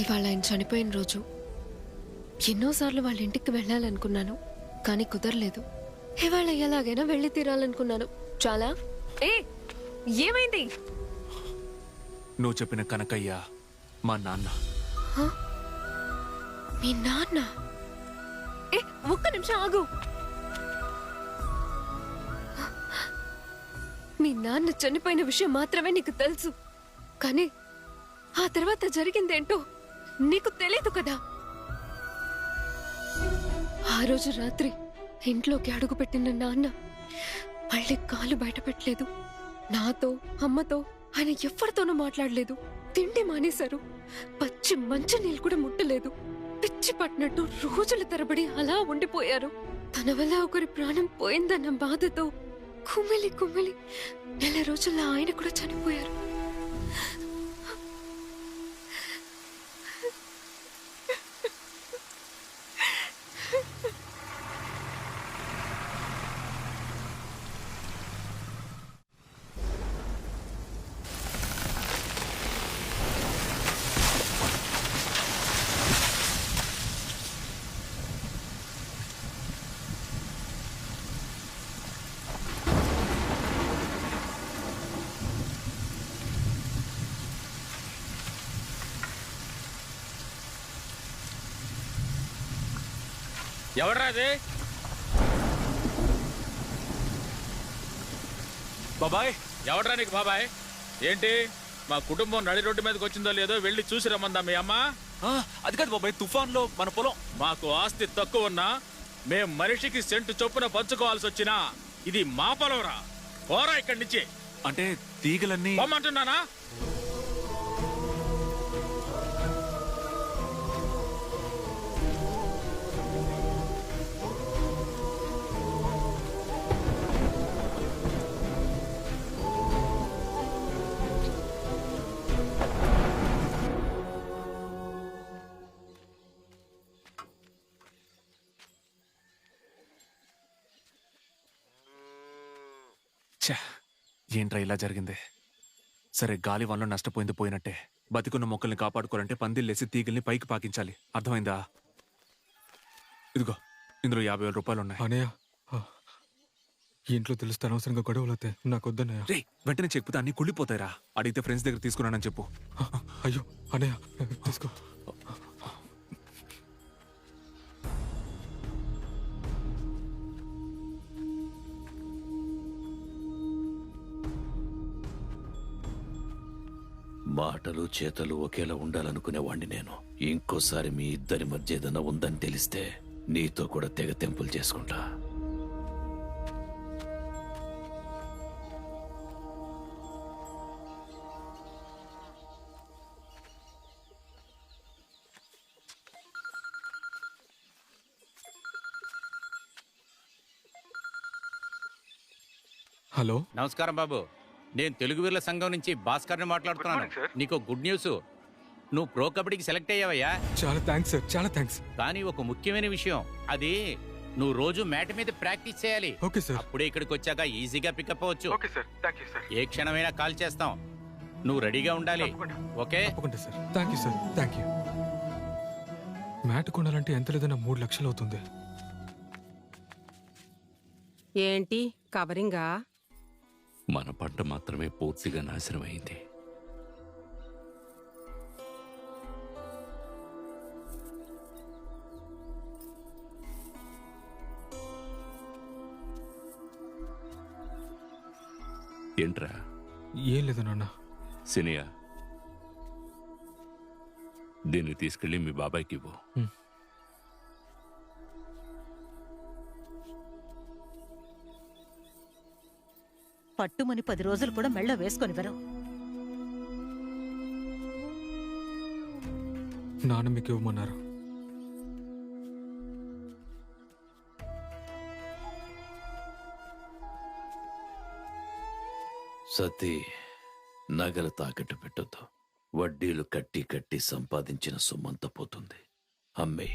ఇవాళ ఆయన చనిపోయిన రోజు. ఎన్నోసార్లు వాళ్ళ ఇంటికి వెళ్ళాలనుకున్నాను, కానీ కుదరలేదు. ఇవాళ ఎలాగైనా వెళ్ళి తీరాలనుకున్నాను. చాలా. ఏమైంది? నువ్వు చెప్పిన కనకయ్య మా నాన్న. మీ నాన్న? ఒక్క నిమిషం ఆగు. మీ నాన్న చనిపోయిన విషయం మాత్రమే నీకు తెలుసు, కానీ ఆ తర్వాత జరిగిందేంటో నీకు తెలీదు కదా. ఆ రోజు రాత్రి ఇంట్లోకి అడుగుపెట్టిన నాన్న మళ్ళీ కాలు బయట పెట్టలేదు. నాతో, అమ్మతో ఆయన ఎవరితోనూ మాట్లాడలేదు. తిండి మానేశారు. పచ్చి మంచినీళ్ళు కూడా ముట్టలేదు. పిచ్చి పట్టినట్టు రోజుల తరబడి అలా ఉండిపోయారు. తన వల్ల ఒకరి ప్రాణం పోయిందన్న బాధతో కుమిలి కుమిలి 4 రోజుల్లో ఆయన కూడా చనిపోయారు. ఎవడ్రా అది? బాబాయ్. ఎవడ్రా నీకు బాబాయ్? ఏంటి మా కుటుంబం నడి రోడ్డు మీదకి వచ్చిందో లేదో వెళ్ళి చూసి రమ్మందా మీ అమ్మ? అది కాదు బాబాయ్, తుఫాన్లో మన పొలం. మాకు ఆస్తి తక్కువ ఉన్నా మేం మనిషికి సెంటు చొప్పున పంచుకోవాల్సి వచ్చినా ఇది మా పొలం రా. పోరా ఇక్కడి నుంచి. అంటే తీగలన్నీ పొమ్మంటున్నానా? ఏంట్రా ఇలా జరిగింది? సరే, గాలి వల్ల నష్టపోయింది పోయినట్టే. బతికున్న మొక్కల్ని కాపాడుకోవాలంటే పందిళ్ళేసి తీగల్ని పైకి పాకించాలి. అర్థమైందా? ఇదిగో, ఇందులో 50,000 రూపాయలు ఉన్నాయి. అనయ్య, ఇంట్లో తెలిస్తే అనవసరంగా గొడవలు అవుతాయి. నాకు వద్దన్నయ్య. రే, వెంటనే చెప్పుతే అన్ని కుళ్ళిపోతాయిరా. అడిగితే ఫ్రెండ్స్ దగ్గర తీసుకున్నానని చెప్పు. అయ్యో అనయ్య, తీసుకో. మాటలు చేతలు ఒకేలా ఉండాలనుకునేవాణ్ణి నేను. ఇంకోసారి మీ ఇద్దరి మధ్య ఏదైనా ఉందని తెలిస్తే నీతో కూడా తెగ తెంపులు చేసుకుంటా. హలో, నమస్కారం బాబు. నేను తెలుగు వీరుల సంఘం నుంచి భాస్కర్ని మాట్లాడుతున్నాను. నీకు గుడ్ న్యూస్. నువ్వు ప్రో కబడ్డీకి సెలెక్ట్ అయ్యావయ్యా. చాలా థ్యాంక్స్ సార్, చాలా థ్యాంక్స్. కానీ ఒక ముఖ్యమైన విషయం, అది నువ్వు రోజు మ్యాట్ మీద ప్రాక్టీస్ చేయాలి. ఓకే సార్. అప్పుడే ఇక్కడికి వచ్చాక ఈజీగా పికప్ అవ్వచ్చు. Okay sir, thank you sir. ఏ క్షణమైనా కాల్ చేస్తాం. నువ్వు రెడీగా ఉండాలి. ఓకే? తప్పకుండా sir. Thank you sir, thank you. Mat కొనాలంటే ఎంత లేదన్నా 3 లక్షలు అవుతుంది. ఏంటి కవరింగా? మన పంట మాత్రమే పూర్తిగా నాశనమైంది. ఏంట్రా? ఏం లేదు నాన్న. సినియా, దీన్ని తీసుకెళ్ళి మీ బాబాయ్కి ఇవ్వు. పట్టుమని 10 రోజులు కూడా మెళ్ళ వేసుకొనివ్వరు. నాన్న మీకు ఇవ్వమన్నారు. సతీ, నగలు తాకట్టు పెట్టొద్దు. వడ్డీలు కట్టి కట్టి సంపాదించిన సొమ్మంత పోతుంది. అమ్మే.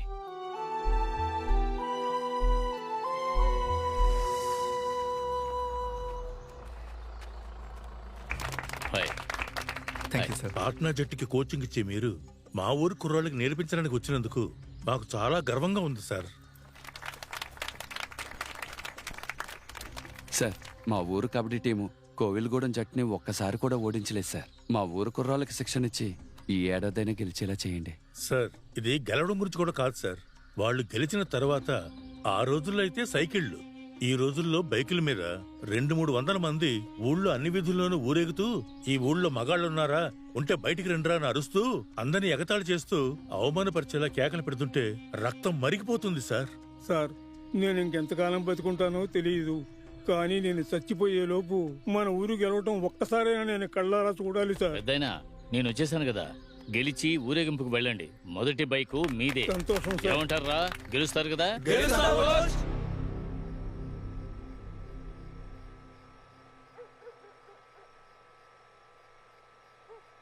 పాట్నా జట్టుకి కోచింగ్ ఇచ్చే మీరు మా ఊరు కుర్రాళ్ళకి నేర్పించడానికి వచ్చినందుకు మాకు చాలా గర్వంగా ఉంది సార్. సార్, మా ఊరు కబడ్డీ టీము కోవిల్గూడెం జట్టుని ఒక్కసారి కూడా ఓడించలేదు సార్. మా ఊరు కుర్రాళ్ళకి శిక్షణ ఇచ్చి ఈ ఏడాదైనా గెలిచేలా చేయండి సార్, ఇది గెలవడం గురించి కూడా కాదు సార్. వాళ్ళు గెలిచిన తర్వాత ఆ రోజుల్లో అయితే సైకిళ్లు, ఈ రోజుల్లో బైకుల మీద 200-300 మంది ఊళ్ళో అన్ని వీధుల్లోనూ ఊరేగుతూ ఈ ఊళ్ళో మగాళ్ళున్నారా, ఉంటే బయటికి రండిరా అని అరుస్తూ అందరినీ ఎగతాళి చేస్తూ అవమానపరిచేలా కేకలు పెడుతుంటే రక్తం మరిగిపోతుంది సార్. సార్, నేను ఇంకెంతకాలం బతుకుంటానో తెలియదు, కానీ నేను చచ్చిపోయేలోపు మన ఊరు గెలవటం ఒక్కసారైనా నేను కళ్ళారా చూడాలి సార్. పెద్దయినా నేను వచ్చేసాను కదా, గెలిచి ఊరేగింపుకు వెళ్ళండి. మొదటి బైకు మీదే. సంతోషం సార్. ఏమంటారా? గెలుస్తారు కదా?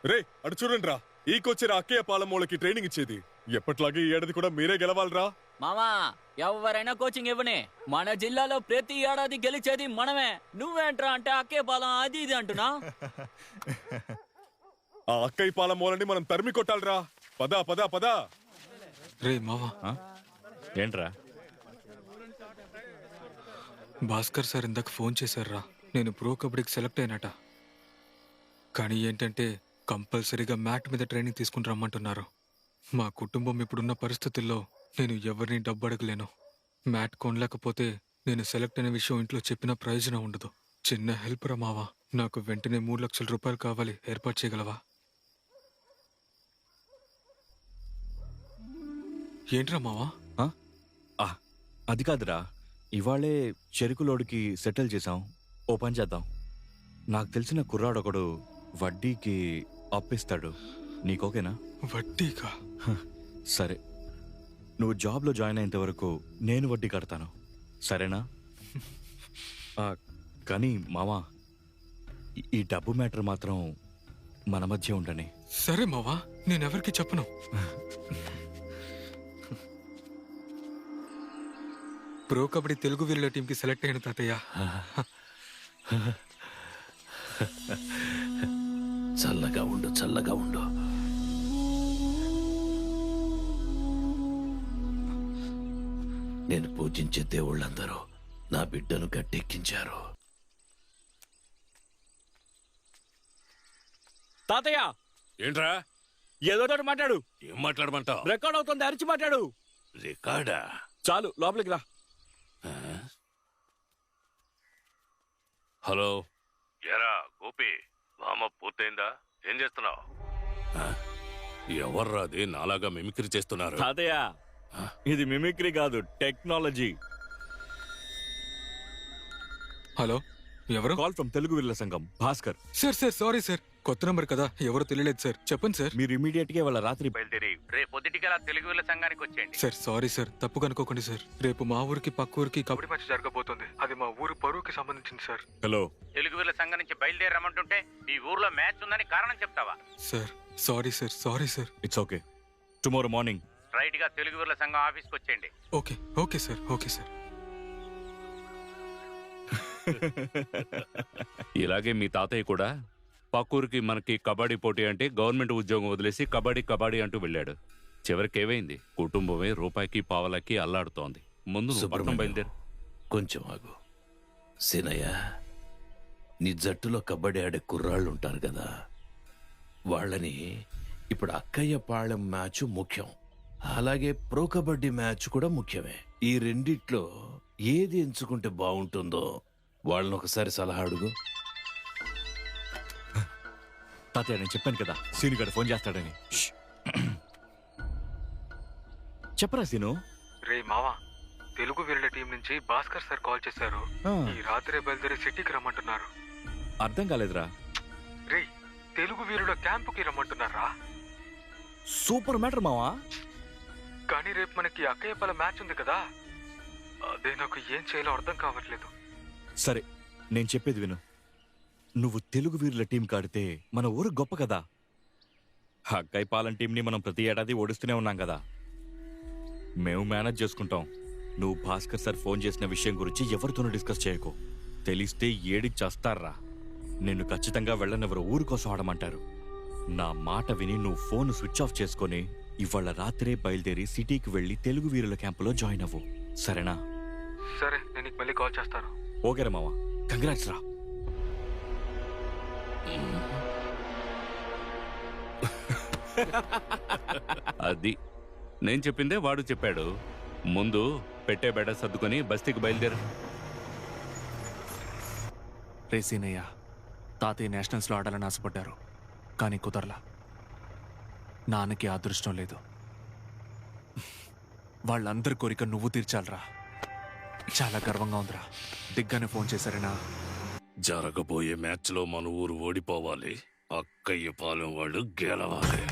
రే, అటు చూడండి రా. ఈ కోచర్ అక్కయ్య పాలమూలకి ట్రైనింగ్ ఇచ్చేది. ఎప్పట్లాగే ఈ ఏడాది కూడా మీరే గెలవాలరా. మామా, ఎవరైనా కోచింగ్ ఇవ్వనే. మన జిల్లాలో ప్రతి ఏడాది గెలిచేది మనమే. నువ్వేంట్రా అంటే అక్కే పాలెం అది ఇది అంటున్నా. ఆ అక్కయ్య పాలమూలని మనం తరిమి కొట్టాలరా. పదా పదా పదా. రే మావా, ఏంట్రా? భాస్కర్ సార్ ఇందాక ఫోన్ చేశారా. నేను ప్రో కబడ్డీకి సెలెక్ట్ అయినట. కానీ ఏంటంటే కంపల్సరీగా మ్యాట్ మీద ట్రైనింగ్ తీసుకుని రమ్మంటున్నారు. మా కుటుంబం ఇప్పుడున్న పరిస్థితుల్లో నేను ఎవరిని డబ్బు అడగలేను. మ్యాట్ కొనలేకపోతే నేను సెలెక్ట్ అయిన విషయం ఇంట్లో చెప్పిన ప్రయోజనం ఉండదు. చిన్న హెల్ప్ రా మావా. నాకు వెంటనే 3 లక్షల రూపాయలు కావాలి. ఏర్పాటు చేయగలవా? ఏంట్రా మావా? అది కాదురా, ఇవాళే చెరుకులోడికి సెటిల్ చేశాం. ఓ పని చేద్దాం. నాకు తెలిసిన కుర్రాడొకడు వడ్డీకి అప్పిస్తాడు. నీకోకేనా? వడ్డీకా? సరే, నువ్వు జాబ్లో జాయిన్ అయ్యేంత వరకు నేను వడ్డీ కడతాను, సరేనా? కానీ మావా, ఈ డబ్బు మ్యాటర్ మాత్రం మన మధ్య ఉండని. సరే మావా, నేనెవరికి చెప్పను. ప్రో కబడ్డీ తెలుగు వీరుల టీంకి సెలెక్ట్ అయిన తాతయ్య. చల్లగా ఉండు, చల్లగా ఉండు. నేను పూజించే దేవుళ్ళందరూ నా బిడ్డను గట్టెక్కించారు. తాతయ్య ఏంట్రా? ఏదో ఒకటి మాట్లాడు. ఏం మాట్లాడమంటావు? రికార్డ్ అవుతుంది, అరిచి మాట్లాడు. రికార్డా? చాలు, లోపలికి రా. హలో, ఎరా గోపి, వామ పూర్తయిందా? ఏం చేస్తున్నావు? ఎవర్రాది నాలాగా మిమిక్రీ చేస్తున్నారు? తాతయ్య, ఇది మిమిక్రీ కాదు, టెక్నాలజీ. హలో, ఎవరు? కాల్ ఫ్రమ్ తెలుగు వీరుల సంఘం, భాస్కర్. సార్ సారీ సార్, కొత్త నంబర్ కదా, ఎవరో తెలియలేదు సార్. చెప్పండి సార్. మీరు ఇమీడియట్ గా వాళ్ళ రాత్రి బయలుదేరి రేపు పొద్దుటికలా తెలుగు వీళ్ళ సంఘానికి వచ్చేయండి. సార్ సారీ సార్, తప్పుగా అనుకోకండి సార్. రేపు మా ఊరికి పక్క ఊరికి కబడ్డీ మ్యాచ్ జరగబోతుంది. అది మా ఊరు పరువుకి సంబంధించింది సార్. హలో, తెలుగు వీళ్ళ సంఘం నుంచి బయలుదేరి రమ్మంటుంటే మీ ఊర్లో మ్యాచ్ ఉందని కారణం చెప్తావా? Sir sorry sir. It's okay. Tomorrow morning right గా తెలుగు వీళ్ళ సంఘం ఆఫీస్కి వచ్చేయండి. Okay sir. ఇలాగే మీ తాతయ్య కూడా పక్కూరికి మనకి కబడ్డీ పోటీ అంటే గవర్నమెంట్ ఉద్యోగం వదిలేసి కబడ్డీ అంటూ వెళ్ళాడు. చివరికి ఏమైంది? కుటుంబమే రూపాయికి పావలకి అల్లాడుతోంది. ముందు నువ్వు పట్నం బయలుదేరు. కొంచెం ఆగు. సీనయ్య, నీ జట్టులో కబడ్డీ ఆడే కుర్రాళ్ళు ఉంటారు కదా, వాళ్ళని ఇప్పుడు అక్కయ్య పాళెం మ్యాచ్ ముఖ్యం, అలాగే ప్రో కబడ్డీ మ్యాచ్ కూడా ముఖ్యమే. ఈ రెండిట్లో ఏది ఎంచుకుంటే బాగుంటుందో వాళ్ళని ఒకసారి సలహా అడుగు. తాతయ్య, నేను చెప్పాను కదా సీను గారు ఫోన్ చేస్తాడని. చెప్పరా సీను? రే మావా, తెలుగు వీరుల టీం నుంచి భాస్కర్ సార్ కాల్ చేశారు. ఈ రాత్రే బయలుదేరి సిటీకి రమ్మంటున్నారు. అర్థం కాలేదురా. రే, తెలుగు వీరుల క్యాంపుకి రమ్మంటున్నారా? సూపర్ మ్యాటర్ మావా. కానీ రేపు మనకి అక్కయ్యపల్ల మ్యాచ్ ఉంది కదా, అదే నాకు ఏం చేయాలో అర్థం కావట్లేదు. సరే, నేను చెప్పేది విను. నువ్వు తెలుగు వీరుల టీం కాడితే మన ఊరు గొప్ప కదా. అక్కయ్య పాలెం టీంని మనం ప్రతి ఏడాది ఓడిస్తూనే ఉన్నాం కదా. మేము మేనేజ్ చేసుకుంటాం. నువ్వు భాస్కర్ సార్ ఫోన్ చేసిన విషయం గురించి ఎవరితోనూ డిస్కస్ చేయకు. తెలిస్తే ఏడి చేస్తారా. నిన్ను ఖచ్చితంగా వెళ్ళనివ్వరు, ఊరు కోసం ఆడమంటారు. నా మాట విని నువ్వు ఫోన్ స్విచ్ ఆఫ్ చేసుకొని ఇవాళ రాత్రే బయలుదేరి సిటీకి వెళ్ళి తెలుగు వీరుల క్యాంపులో జాయిన్ అవ్వు, సరేనా? సరే, నేను నీకు మళ్ళీ కాల్ చేస్తాను. ఓకేరా మావా, కంగ్రాట్స్ రా. అది నేను చెప్పిందే వాడు చెప్పాడు. ముందు పెట్టే బెడ సర్దుకొని బస్తీకి బయలుదేరు. రే సీనయ్య, తాతయ్య నేషనల్స్లో ఆడాలని ఆశపడ్డారు, కానీ కుదరలా. నాన్నకి అదృష్టం లేదు. వాళ్ళందరి కోరిక నువ్వు తీర్చాలరా. చాలా గర్వంగా ఉందిరా. దిగ్గానే ఫోన్ చేశారేనా? జరగబోయే మ్యాచ్లో మన ఊరు ఓడిపోవాలి, అక్కయ్య పాలెం వాళ్ళు గెలవాలి.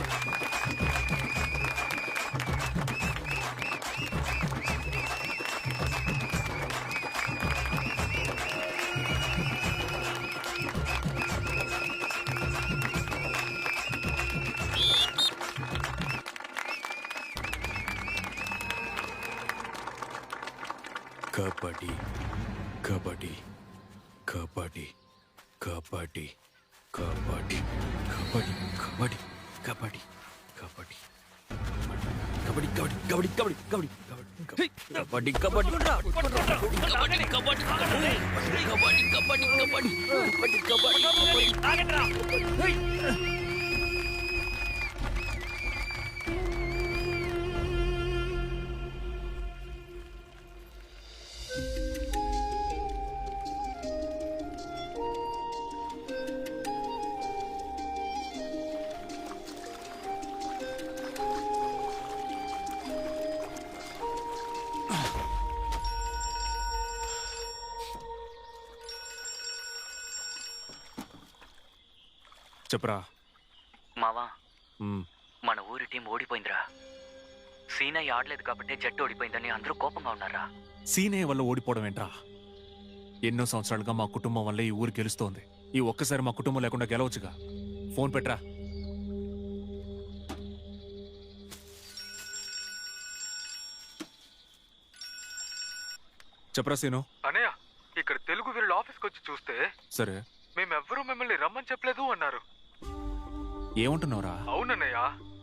కబడ్డీ కబడ్డీ కబడ్డీ కబడ్డీ కబడ్డీ కబడ్డీ కబడ్డీ కబడ్డీ కబడ్డీ కబడ్డీ కబడ్డీ కబడ్డీ కబడ్డీ కబడ్డీ కబడ్డీ కబడ్డీ కబడ్డీ. చెప్పరా మావా, మన ఊరి టీం ఓడిపోయిందిరా. సీనయ్య ఆడలేదు కాబట్టి జట్టు ఓడిపోయిందని అందరూ కోపంగా ఉన్నారా. సీనయ్య వల్ల ఓడిపోవడం ఏంట్రా? ఎన్నో సంవత్సరాలుగా మా కుటుంబం వల్లే ఈ ఊరు గెలుస్తోంది. ఈ ఒక్కసారి మా కుటుంబం లేకుండా గెలవచ్చుగా. ఫోన్ పెట్టరా. చెప్పరా సీను. అనయ్య, ఇక్కడ తెలుగు వీరుల ఆఫీస్కి వచ్చి చూస్తే సరే మేమెవ్వరూ మిమ్మల్ని రమ్మని చెప్పలేదు అన్నారు. ఏమంటున్నావురా? అవునన్నయ్య,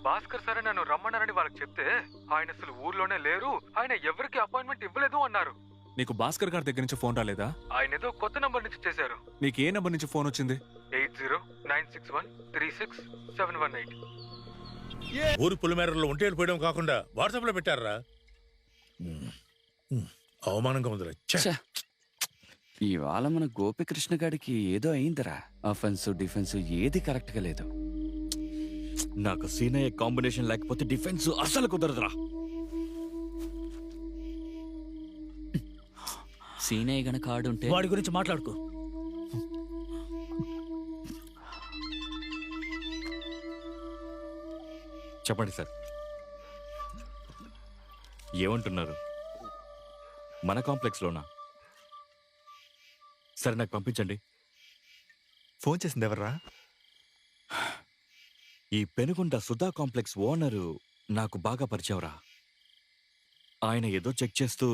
భాస్కర్ సరే నన్ను రమ్మన్నారని వాళ్ళకి చెప్తే ఆయన అసలు ఊర్లోనే లేరు, ఆయన ఎవరికి అపాయింట్మెంట్ ఇవ్వలేదు అన్నారు. నీకు భాస్కర్ గారి దగ్గర నుంచి ఫోన్ రాలేదా? ఆయన ఏదో కొత్త నంబర్ నుంచి చేశారు. నీకు ఏ నంబర్ నుంచి ఫోన్ వచ్చింది? 8096136718. ఊరు పులిమేరలో ఒంటేలు పోయడం కాకుండా వాట్సాప్ లో పెట్టారా? అవమానంగా ఉందిరా. ఇవాళ మన గోపికృష్ణ గారికి ఏదో అయిందిరా. అఫెన్స్ డిఫెన్స్ ఏది కరెక్ట్ గా లేదు. నాకు సీనయ్య కాంబినేషన్ లేకపోతే డిఫెన్స్ అసలు కుదరదురా. సీనయ్య గనక ఆడుంటే వాడి గురించి మాట్లాడుకో. చెప్పండి సార్, ఏమంటున్నారు? మన కాంప్లెక్స్లోనా? సరే నాకు పంపించండి. ఫోన్ చేసింది ఎవర్రా? ఈ పెనుగొండ సుధా కాంప్లెక్స్ ఓనరు నాకు బాగా పరిచయంరా. ఆయన ఏదో చెక్ చేస్తూ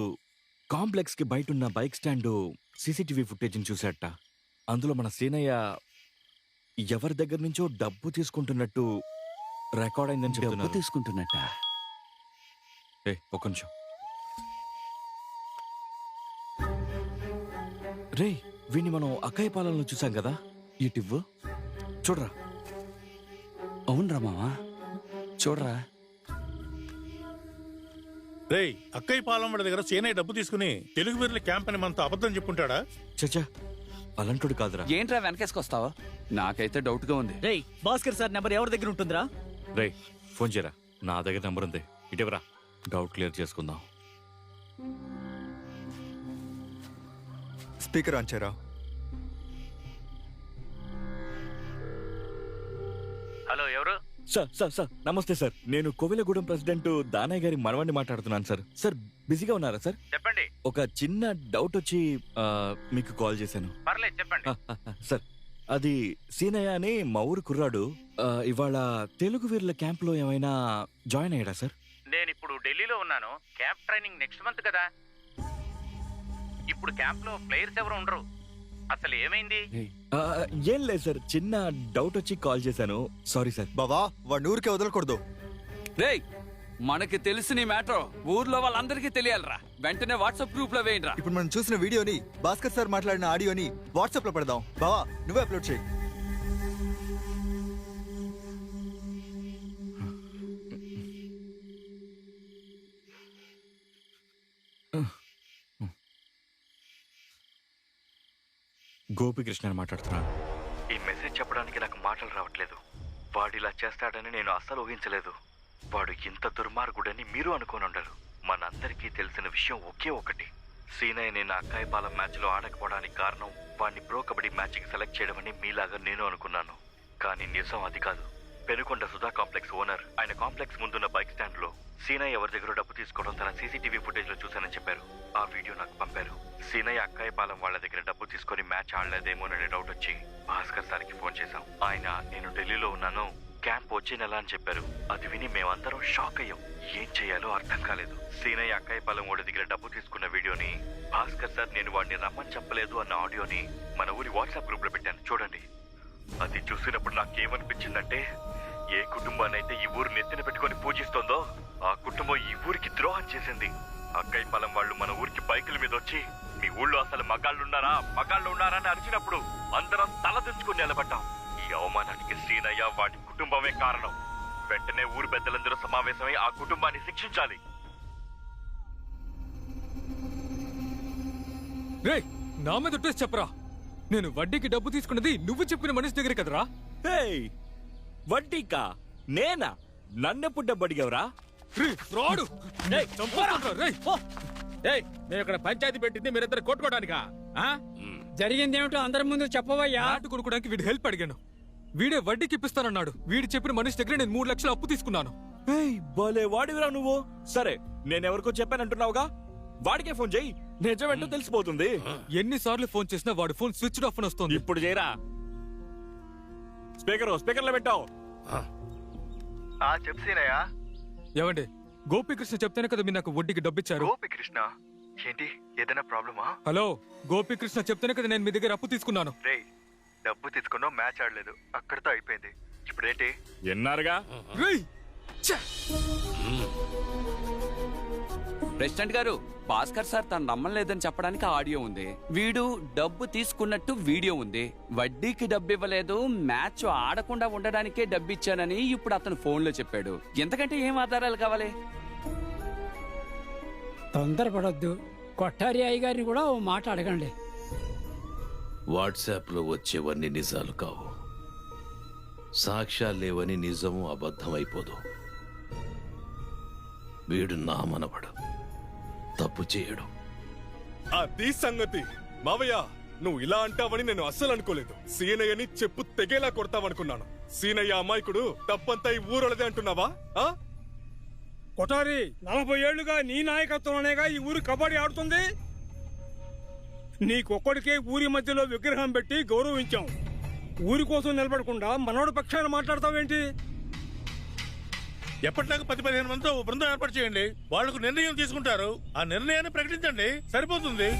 కాంప్లెక్స్ కి బయటున్న బైక్ స్టాండు సీసీటీవీ ఫుటేజ్ని చూశాట. అందులో మన సీనయ్య ఎవరి దగ్గర నుంచో డబ్బు తీసుకుంటున్నట్టు రికార్డ్ అయిందని చెప్తున్నారు. తీసుకుంటున్నట్ట? ఒక్క నిమిషం రే, వీణ్ణి మనం అక్కయ్య పాలనలో చూసాం కదా, ఇటివ్వు చూడరా. అవునరా మావా, చూడరా. రేయ్, అక్కయ్య పాలెం వాడి దగ్గర సీనయ్య డబ్బు తీసుకుని తెలుగు వీరుల క్యాంప్ అని మనతో అబద్ధం చెప్పుంటాడా? చచ్చా, అలాంటోడు కాదురా. ఏంట్రా వెనకేసుకొస్తావా? నాకైతే డౌట్ గా ఉంది. రేయ్, భాస్కర్ సార్ నెంబర్ ఎవరి దగ్గర ఉంటుందిరా? రే, ఫోన్ చేయరా. నా దగ్గర నెంబర్ ఉంది, ఇటీవరా. డౌట్ క్లియర్ చేసుకుందాం. స్పీకర్ ఆన్ చేయరా. హలో, ఎవరు? సార్ నమస్తే సార్. నేను కోవిలగూడెం ప్రెసిడెంట్ దానయ్య గారి మనవాడిని మాట్లాడుతున్నాను సార్. సార్ బిజీగా ఉన్నారా సార్? చెప్పండి. ఒక చిన్న డౌట్ వచ్చి మీకు కాల్ చేశాను. పర్లేదు, చెప్పండి. సార్, అది సీనయ్య అని మా ఊరు కుర్రాడు ఇవాళ తెలుగు వీరుల క్యాంప్ లో ఏమైనా జాయిన్ అయ్యాడా సార్? నేను ఇప్పుడు ఢిల్లీలో ఉన్నాను. క్యాంప్ ట్రైనింగ్ నెక్స్ట్ మంత్ కదా. ఇప్పుడు క్యాంప్ లో ప్లేయర్స్ ఎవరు ఉండరు. అసలు ఏమైంది? ఏం లేదు సార్, చిన్న డౌట్ వచ్చి కాల్ చేశాను. Sorry sir. బావా, వాడిని ఊరికే వదలకూడదు. రేయ్, మనకి తెలిసిన మ్యాటర్ ఊర్లో వాళ్ళందరికీ తెలియాలరా. వెంటనే వాట్సాప్ గ్రూప్ లో వేయండి రా. ఇప్పుడు మనం చూసిన వీడియోని, భాస్కర్ సార్ మాట్లాడిన ఆడియోని వాట్సాప్ లో పెడదాం. బావా, నువ్వే అప్లోడ్ చేయి. గోపికృష్ణ మాట్లాడుతున్నాను. ఈ మెసేజ్ చెప్పడానికి నాకు మాటలు రావట్లేదు. వాడు ఇలా చేస్తాడని నేను అస్సలు ఊహించలేదు. వాడు ఇంత దుర్మార్గుడని మీరు అనుకోని ఉండరు. మనందరికీ తెలిసిన విషయం ఒకే ఒకటి. సీనయ్య నేను అక్కాయి పాలెం మ్యాచ్ లో ఆడకపోవడానికి కారణం వాడిని ప్రో కబడ్డీ మ్యాచ్ కి సెలెక్ట్ చేయడమని మీలాగా నేను అనుకున్నాను. కానీ నిజం అది కాదు. పెనుకొండ సుధా కాంప్లెక్స్ ఓనర్ ఆయన కాంప్లెక్స్ ముందున్న బైక్ స్టాండ్ లో సీనయ్య ఎవరి దగ్గర డబ్బు తీసుకోవడం తన సీసీటీవీ ఫుటేజ్ లో చూశానని చెప్పారు. ఆ వీడియో నాకు పంపారు. సీనయ్య అక్కాయి పాలెం వాళ్ళ దగ్గర డబ్బు తీసుకొని మ్యాచ్ ఆడలేదేమోనని డౌట్ వచ్చి భాస్కర్ సార్కి ఫోన్ చేశాం. ఆయన నేను ఢిల్లీలో ఉన్నాను, క్యాంప్ వచ్చే నెల అని చెప్పారు. అది విని మేమందరం షాక్ అయ్యాం. ఏం చేయాలో అర్థం కాలేదు. సీనయ్య అక్కాయి పాలెం వాడి దగ్గర డబ్బు తీసుకున్న వీడియోని, భాస్కర్ సార్ నేను వాడిని రమ్మని చెప్పలేదు అన్న ఆడియోని మన ఊరి వాట్సాప్ గ్రూప్ లో పెట్టాను, చూడండి. అది చూసినప్పుడు నాకేమనిపించిందంటే, ఏ కుటుంబాన్నైతే ఈ ఊరు నెత్తిన పెట్టుకొని పూజిస్తోందో ఆ కుటుంబం ఈ ఊరికి ద్రోహం చేసింది. అక్కయ్య పాలెం వాళ్ళు మన ఊరికి బైకుల మీద వచ్చి మీ ఊళ్ళో అసలు మగాళ్ళు ఉన్నారా అని అరిచినప్పుడు అందరం తలదించుకుని నిలబడ్డాం. ఈ అవమానానికి శ్రీనయ్య వాడి కుటుంబమే కారణం. వెంటనే ఊరు పెద్దలందరూ సమావేశమై ఆ కుటుంబాన్ని శిక్షించాలి. రేయ్, నా మీద టెస్ట్ చెప్పరా. నేను వడ్డీకి డబ్బు తీసుకున్నది నువ్వు చెప్పిన మనిషి దగ్గర కదరా. వడ్డీకా? నేనా? నన్నెప్పుడు డబ్బు అడిగావురా? మేము ఇక్కడ పంచాయతీ పెట్టింది మీరిద్దరు కొట్టుకోవడానికా? జరిగిందేమిటో అందరి ముందు చెప్పవయ్యా. ఆట కొనుక్కోడానికి వీడు హెల్ప్ అడిగాను. వీడే వడ్డీకి ఇప్పిస్తానన్నాడు. వీడు చెప్పిన మనిషి దగ్గర నేను 3 లక్షలు అప్పు తీసుకున్నాను. భలే వాడివిరా నువ్వు. సరే, నేనెవరికో చెప్పానంటున్నావుగా, వాడికే ఫోన్ చెయ్యి. నిజమేంటో తెలిసిపోతుంది. ఎన్నిసార్లు ఫోన్ చేసినా వాడి ఫోన్ స్విచ్ ఆఫ్ అని వస్తుంది. ఇప్పుడు చేయరా. స్పీకర్ లో పెట్టావు. చెప్సీనయ్యా. ఏమండి, గోపికృష్ణ చెప్తేనే కదా మీరు నాకు వడ్డీకి డబ్బిచ్చారు. గోపికృష్ణ ఏంటి? ఏదైనా ప్రాబ్లమా? హలో, గోపికృష్ణ చెప్తేనే కదా నేను మీ దగ్గర అప్పు తీసుకున్నాను. రేయ్, డబ్బు తీసుకున్నాం, మ్యాచ్ ఆడలేదు, అక్కడితో అయిపోయింది. ఇప్పుడేంటి? ఎన్నారుగా ప్రెసిడెంట్ గారు, భాస్కర్ సార్ తను నమ్మలేదని చెప్పడానికి ఆడియో ఉంది. వీడు డబ్బు తీసుకున్నట్టు వీడియో ఉంది. వడ్డీకి డబ్బు ఇవ్వలేదు, మ్యాచ్ ఆడకుండా ఉండడానికే డబ్బు ఇచ్చానని ఇప్పుడు అతను ఫోన్లో చెప్పాడు. ఎంతకంటే ఏం ఆధారాలు కావాలి? తొందరపడొద్దు. కొట్టారి అయ్య గారిని కూడా ఓ మాట అడగండి. వాట్సాప్లో వచ్చేవన్నీ నిజాలు కావు. సాక్ష్యాలు లేవని నిజము అబద్ధం అయిపోదు. వీడు నా మనవడు, తప్పు చేయడు. అది సంగతి. మావయ్య, నువ్వు ఇలా అంటావని నేను అస్సలు అనుకోలేదు. సీనయ్యని చెప్పు తెగేలా కొడతావనుకున్నాను. సీనయ్య అమాయకుడు, తప్పంతా ఈ ఊరొలదే అంటున్నావా? కొటారి 40 ఏళ్లుగా నీ నాయకత్వంలోనేగా ఈ ఊరు కబడ్డీ ఆడుతుంది. నీకొక్కడికే ఊరి మధ్యలో విగ్రహం పెట్టి గౌరవించాం. ఊరి కోసం నిలబడకుండా మనోడి పక్షాన మాట్లాడతావేంటి? ఎప్పటిలాగా 10-15 మందితో బృందం ఏర్పాటు చేయండి. వాళ్లకు నిర్ణయం తీసుకుంటారు. ఆ నిర్ణయాన్ని ప్రకటించండి, సరిపోతుంది.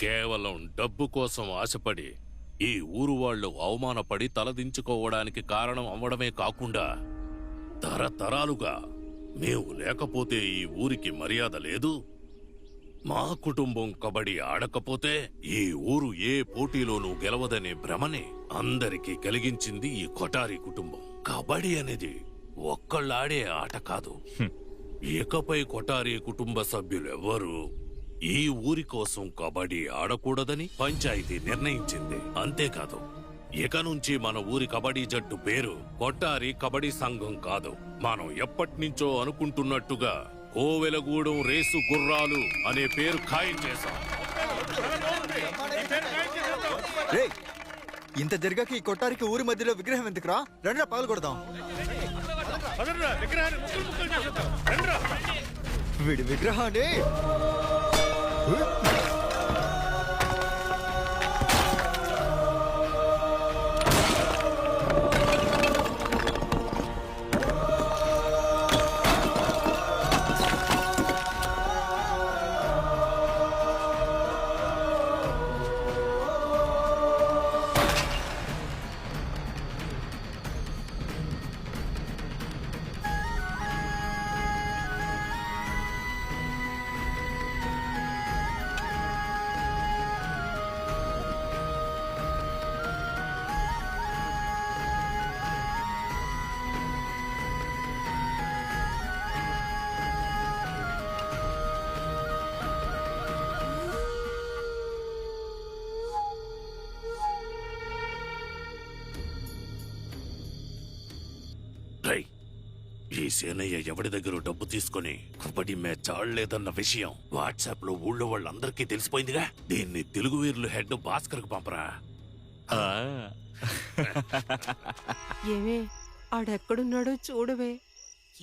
కేవలం డబ్బు కోసం ఆశపడి ఈ ఊరు వాళ్ళు అవమానపడి తలదించుకోవడానికి కారణం అవ్వడమే కాకుండా తరతరాలుగా మేము లేకపోతే ఈ ఊరికి మర్యాద లేదు, మా కుటుంబం కబడ్డీ ఆడకపోతే ఈ ఊరు ఏ పోటీలోనూ గెలవదనే భ్రమని అందరికీ కలిగించింది ఈ కొటారి కుటుంబం. కబడ్డీ అనేది ఒక్కళ్ళాడే ఆట కాదు. ఇకపై కొటారి కుటుంబ సభ్యులెవ్వరూ ఈ ఊరి కోసం కబడ్డీ ఆడకూడదని పంచాయతీ నిర్ణయించింది. అంతేకాదు, ఇక నుంచి మన ఊరి కబడ్డీ జట్టు పేరు కొట్టారి కబడ్డీ సంఘం కాదు. మనం ఎప్పటినుంచో అనుకుంటున్నట్టుగా కోవెలగూడెం రేసు గుర్రాలు అనే పేరు ఖాయం చేశాం. ఇంత జరిగాక ఈ కొట్టారికి ఊరి మధ్యలో విగ్రహం ఎందుకురా? రండి పగలు కొడదాం. వీడి విగ్రహాన్ని ఈ సేనయ్య ఎవడి దగ్గర డబ్బు తీసుకుని కబడ్డీ మ్యాచ్ ఆడలేదన్న విషయం వాట్సాప్ లో ఊళ్ళో వాళ్ళందరికీ తెలిసిపోయిందిగా. దీన్ని తెలుగు వీరులు హెడ్ భాస్కర్ కు పంపరా. ఏమే ఆడెక్కడున్నాడో చూడవే.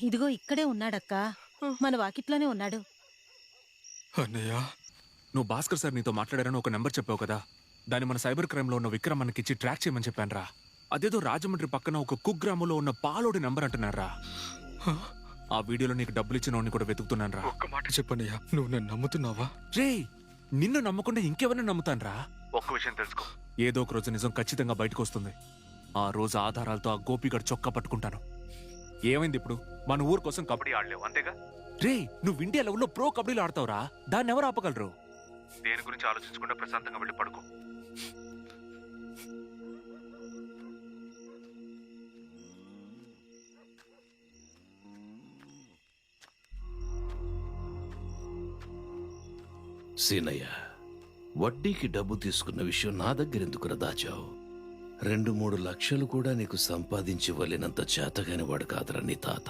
ఇదిగో ఇక్కడే ఉన్నాడక్కా, మన వాకిట్లోనే ఉన్నాడు. అన్నయ్య, నువ్వు భాస్కర్ సార్ నీతో మాట్లాడారని ఒక నెంబర్ చెప్పావు కదా, దాన్ని మన సైబర్ క్రైమ్ లో ఉన్న విక్రమ్ మనకిచ్చి ట్రాక్ చేయమని చెప్పానురా. అదేదో రాజమండ్రి పక్కన ఒక కుగ్రామంలో ఉన్న పాలోడి నంబర్ అంటున్నారా. ఆ వీడియోలో నీకు డబ్బులు ఇచ్చిన కూడా వెతుకుతున్నాను రా. ఒక్క మాట చెప్పన్నయ్యా, నువ్వు నన్ను నమ్ముతున్నావా? రే, నిన్ను నమ్మకుండా ఇంకెవరిని నమ్ముతాన్రా? ఒక్క విషయం తెలుసుకో, ఏదో ఒక రోజు నిజం ఖచ్చితంగా బయటకు వస్తుంది. ఆ రోజు ఆధారాలతో ఆ గోపిగడ్ చొక్కా పట్టుకుంటాను. ఏమైంది ఇప్పుడు? మన ఊరు కోసం కబడ్డీ ఆడలేవు అంతేగా? రే, నువ్వు ఇండియా లెవెల్లో ప్రో కబడ్డీలో ఆడతావురా, దాన్ని ఎవరు ఆపగలరు? దేని గురించి ఆలోచించకుండా ప్రశాంతంగా వెళ్ళి పడుకో. సీనయ్య, వడ్డీకి డబ్బు తీసుకున్న విషయం నా దగ్గర ఎందుకురా దాచావు? 2-3 లక్షలు కూడా నీకు సంపాదించి వల్లినంత చేతగాని వాడు కాదురా నీ తాత.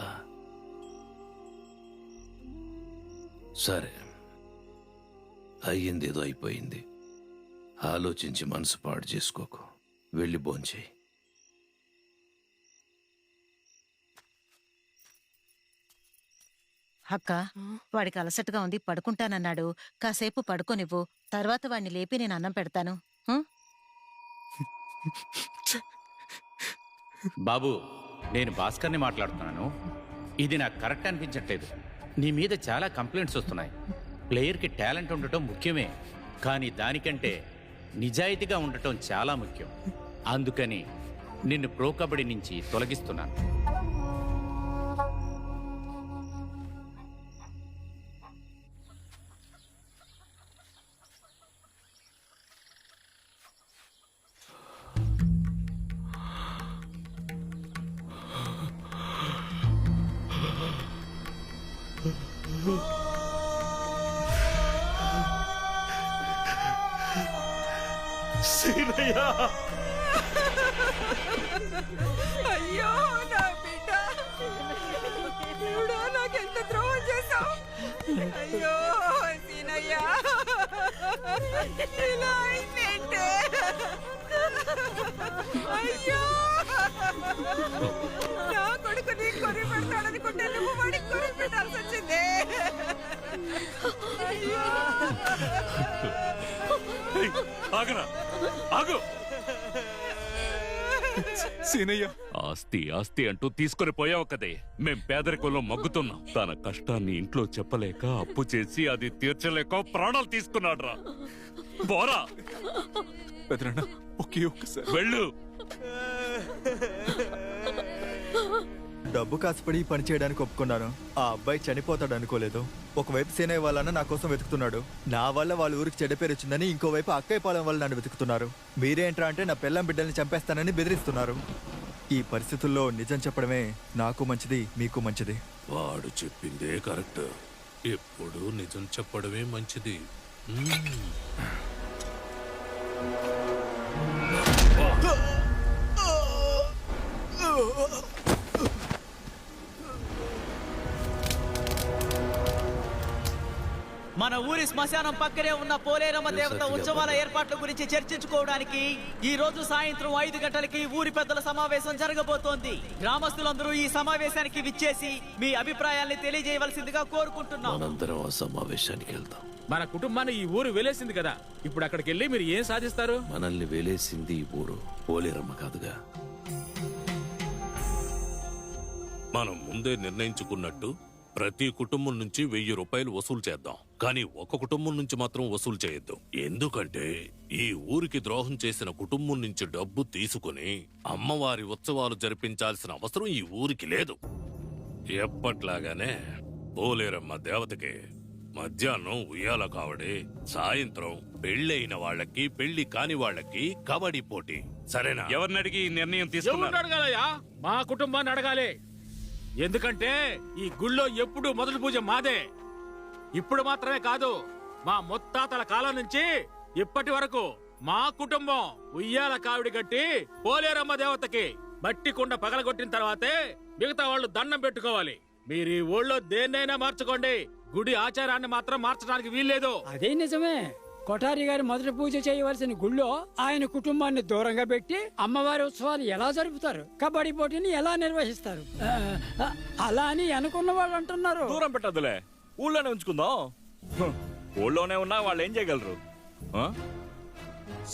సరే, అయ్యిందేదో అయిపోయింది. ఆలోచించి మనసు పాడు చేసుకోకు. వెళ్ళి భోంచేయి. అక్క వాడికి అలసటగా ఉంది పడుకుంటానన్నాడు. కాసేపు పడుకోనివ్వు, తర్వాత వాడిని లేపి నేను అన్నం పెడతాను. బాబు, నేను భాస్కర్ని మాట్లాడుతున్నాను. ఇది నాకు కరెక్ట్ అనిపించట్లేదు. నీ మీద చాలా కంప్లైంట్స్ వస్తున్నాయి. ప్లేయర్కి టాలెంట్ ఉండటం ముఖ్యమే, కానీ దానికంటే నిజాయితీగా ఉండటం చాలా ముఖ్యం. అందుకని నిన్ను ప్రో కబడ్డీ నుంచి తొలగిస్తున్నాను. అయ్యో నా బిడ్డ, దేవుడా నాకెంత ద్రోహం చేశావు. అయ్యో సీనయ్య, ఇలా అయిందేంటే. అయ్యో నా కొడుకు నీ కొరి పెడతాడనుకుంటే నువ్వు వాడికి కొరి పెట్టాల్సి వచ్చింది. అయ్యో ఆగరా, ఆగు. సీనయ్య, ఆస్తి ఆస్తి అంటూ తీసుకొని పోయావు కదే. మేం పేదరికంలో మగ్గుతున్నాం. తన కష్టాన్ని ఇంట్లో చెప్పలేక అప్పు చేసి అది తీర్చలేక ప్రాణాలు తీసుకున్నాడ్రా. పోరా పెదనాన్న, ఒకే ఒక్కసారి వెళ్ళు. డబ్బు కాసుపడి ఈ పని చేయడానికి ఒప్పుకున్నాను. ఆ అబ్బాయి చనిపోతాడు అనుకోలేదు. ఒకవైపు సీనయ్య వాళ్ళన్న నా కోసం వెతుకుతున్నాడు. నా వల్ల వాళ్ళ ఊరికి చెడ్డ పేరు వచ్చిందని ఇంకోవైపు అక్కయ్య పాలెం వల్ల నన్ను వెతుకుతున్నారు. మీరేంట్రా అంటే నా పెళ్ళం బిడ్డల్ని చంపేస్తానని బెదిరిస్తున్నారు. ఈ పరిస్థితుల్లో నిజం చెప్పడమే నాకు మంచిది, మీకు మంచిది. వాడు చెప్పిందే కరెక్ట్. ఎప్పుడు నిజం చెప్పడమే మంచిది. మన ఊరి శ్మశానం పక్కనే ఉన్న పోలేరమ్మ దేవత ఉత్సవాల ఏర్పాట్ల గురించి చర్చించుకోవడానికి ఈ రోజు సాయంత్రం 5 గంటలకి ఊరి పెద్దల సమావేశం జరగబోతోంది. గ్రామస్తులందరూ ఈ సమావేశానికి విచ్చేసి మీ అభిప్రాయాల్ని తెలియజేయవలసిందిగా కోరుకుంటున్నాం. మనందరం ఆ సమావేశానికి వెళ్దాం. మన కుటుంబాన్ని ఈ ఊరు వెలేసింది కదా, ఇప్పుడు అక్కడికి వెళ్ళి మీరు ఏం సాధిస్తారు? మనల్ని వెలేసింది ఈ ఊరు, పోలేరమ్మ కాదుగా. మనం ముందే నిర్ణయించుకున్నట్టు ప్రతి కుటుంబం నుంచి 1000 రూపాయలు వసూలు చేద్దాం. కానీ ఒక కుటుంబం నుంచి మాత్రం వసూలు చేయొద్దు. ఎందుకంటే ఈ ఊరికి ద్రోహం చేసిన కుటుంబం నుంచి డబ్బు తీసుకుని అమ్మవారి ఉత్సవాలు జరిపించాల్సిన అవసరం ఈ ఊరికి లేదు. ఎప్పట్లాగానే పోలేరమ్మ దేవతకి మధ్యాహ్నం ఉయ్యాల కావడి, సాయంత్రం పెళ్ళైన వాళ్ళకి పెళ్లి కాని వాళ్ళకి కబడ్డీ పోటీ. సరేనా? ఎవరిని అడిగి ఈ నిర్ణయం ఎవరిని తీసుకున్నారు? అడగాలయ్యా? మా కుటుంబాన్ని అడగాలి. ఎందుకంటే ఈ గుళ్ళో ఎప్పుడు మొదటి పూజ మాదే. ఇప్పుడు మాత్రమే కాదు, మా ముత్తాతల కాలం నుంచి ఇప్పటి వరకు మా కుటుంబం ఉయ్యాల కావిడి కట్టి పోలేరమ్మ దేవతకి మట్టి కుండ పగలగొట్టిన తర్వాతే మిగతా వాళ్ళు దండం పెట్టుకోవాలి. మీరు ఈ ఊళ్ళో దేన్నైనా మార్చుకోండి, గుడి ఆచారాన్ని మాత్రం మార్చడానికి వీల్లేదు. అదే నిజమే. కొఠారి గారి మొదటి పూజ చేయవలసిన గుళ్ళో ఆయన కుటుంబాన్ని దూరంగా పెట్టి అమ్మవారి ఉత్సవాలు ఎలా జరుపుతారు, కబడ్డీ పోటీని ఎలా నిర్వహిస్తారు, అలా అని అనుకున్న వాళ్ళు అంటున్నారు. దూరం పెట్టద్దులే, ఊళ్ళోనే ఉంచుకుందాం. ఊళ్ళోనే ఉన్నా వాళ్ళు ఏం చేయగలరు?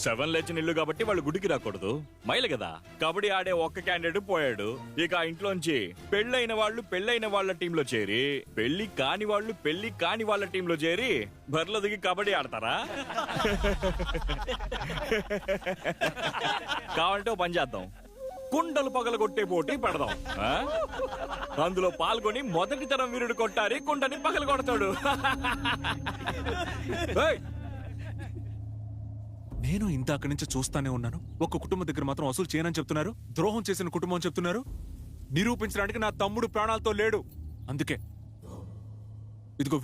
7 లేచిన ఇల్లు కాబట్టి వాళ్ళు గుడికి రాకూడదు, మైలు కదా. కబడ్డీ ఆడే ఒక్క క్యాండిడేట్ పోయాడు. ఇక ఆ ఇంట్లోంచి పెళ్ళైన వాళ్ళు పెళ్ళైన వాళ్ళ టీంలో చేరి, పెళ్లి కాని వాళ్ళు పెళ్లి కాని వాళ్ళ టీంలో చేరి బరిలో దిగి కబడ్డీ ఆడతారా? కావాలంటే ఓ పని చేద్దాం, కుండలు పగలగొట్టే పోటీ పెడదాం. అందులో పాల్గొని మొదటి తరం వీరుడు కొట్టారి కుండని పగలగొడతాడు. నేను ఇందాక నుంచి చూస్తానే ఉన్నాను. ఒక్క కుటుంబం దగ్గర మాత్రం వసూలు చేయనని చెప్తున్నారు. ద్రోహం చేసిన కుటుంబం అని చెప్తున్నారు. నిరూపించడానికి నా తమ్ముడు ప్రాణాలతో లేడు. అందుకే ఇదిగో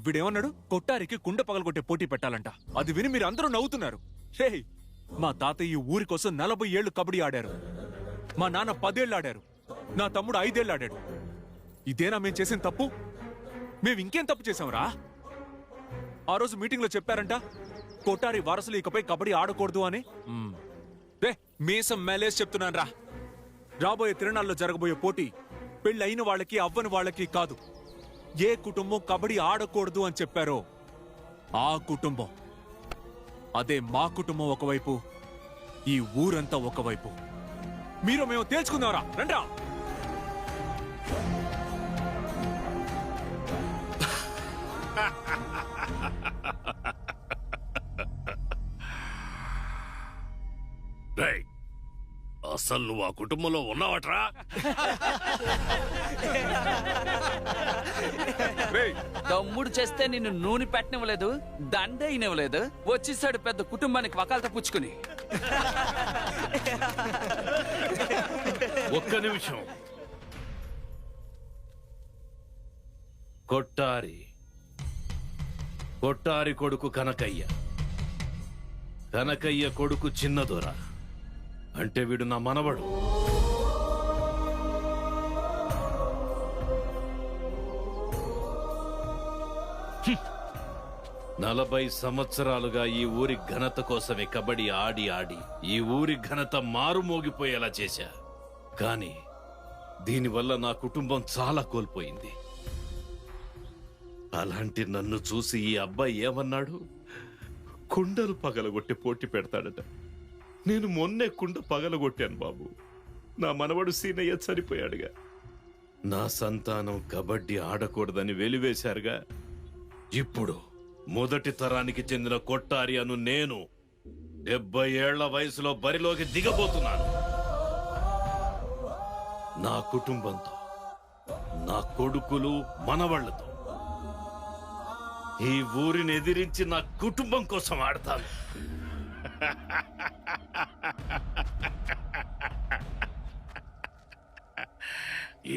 వీడేమన్నాడు, కొట్టారికి కుండ పగలగొట్టే పోటీ పెట్టాలంట. అది విని మీరు అందరూ నవ్వుతున్నారు. హే, మా తాతయ్య ఈ ఊరి కోసం 40 ఏళ్లు కబడ్డీ ఆడారు. మా నాన్న 10 ఏళ్ళు ఆడారు. నా తమ్ముడు 5 ఏళ్ళు ఆడాడు. ఇదేనా మేం చేసిన తప్పు? మేము ఇంకేం తప్పు చేసాంరా? ఆ రోజు మీటింగ్ లో చెప్పారంట, కొట్టారి వారసులు ఇకపై కబడ్డీ ఆడకూడదు అని. మీసం మేలేసి చెప్తున్నాను రా, రాబోయే తిరణాల్లో జరగబోయే పోటీ పెళ్ళి అయిన వాళ్ళకి అవ్వని వాళ్ళకి కాదు, ఏ కుటుంబం కబడ్డీ ఆడకూడదు అని చెప్పారో ఆ కుటుంబం, అదే మా కుటుంబం ఒకవైపు, ఈ ఊరంతా ఒకవైపు. మీరు మేము తేల్చుకుందాంరా, రండ్రా. రేయ్, అసలు నువ్వు ఆ కుటుంబంలో ఉన్నావట్రా? తమ్ముడు చేస్తే నిన్ను నూనె పెట్టనివ్వలేదు, దండ అయినివ్వలేదు, వచ్చేసాడు పెద్ద కుటుంబానికి వకాలత పుచ్చుకుని. ఒక్క నిమిషం. కొట్టారి కొడుకు కనకయ్య, కనకయ్య కొడుకు చిన్నదొర. అంటే వీడు నా మనవడు. హ్మ్. 40 సంవత్సరాలుగా ఈ ఊరి ఘనత కోసమే కబడ్డీ ఆడి ఆడి ఈ ఊరి ఘనత మారుమోగిపోయేలా చేశా. కానీ దీనివల్ల నా కుటుంబం చాలా కోల్పోయింది. అలాంటి నన్ను చూసి ఈ అబ్బాయి ఏమన్నాడు? కుండలు పగలగొట్టి పోటీ పెడతాడట. నేను మొన్నే కుండ పగలగొట్టాను బాబు. నా మనవడు సీనయ్య చనిపోయాడుగా. నా సంతానం కబడ్డీ ఆడకూడదని వెలివేశారుగా. ఇప్పుడు మొదటి తరానికి చెందిన కొట్టారి అను నేను 70 ఏళ్ల వయసులో బరిలోకి దిగబోతున్నాను. నా కుటుంబంతో, నా కొడుకులు మనవాళ్లతో ఈ ఊరిని ఎదిరించి నా కుటుంబం కోసం ఆడతాను.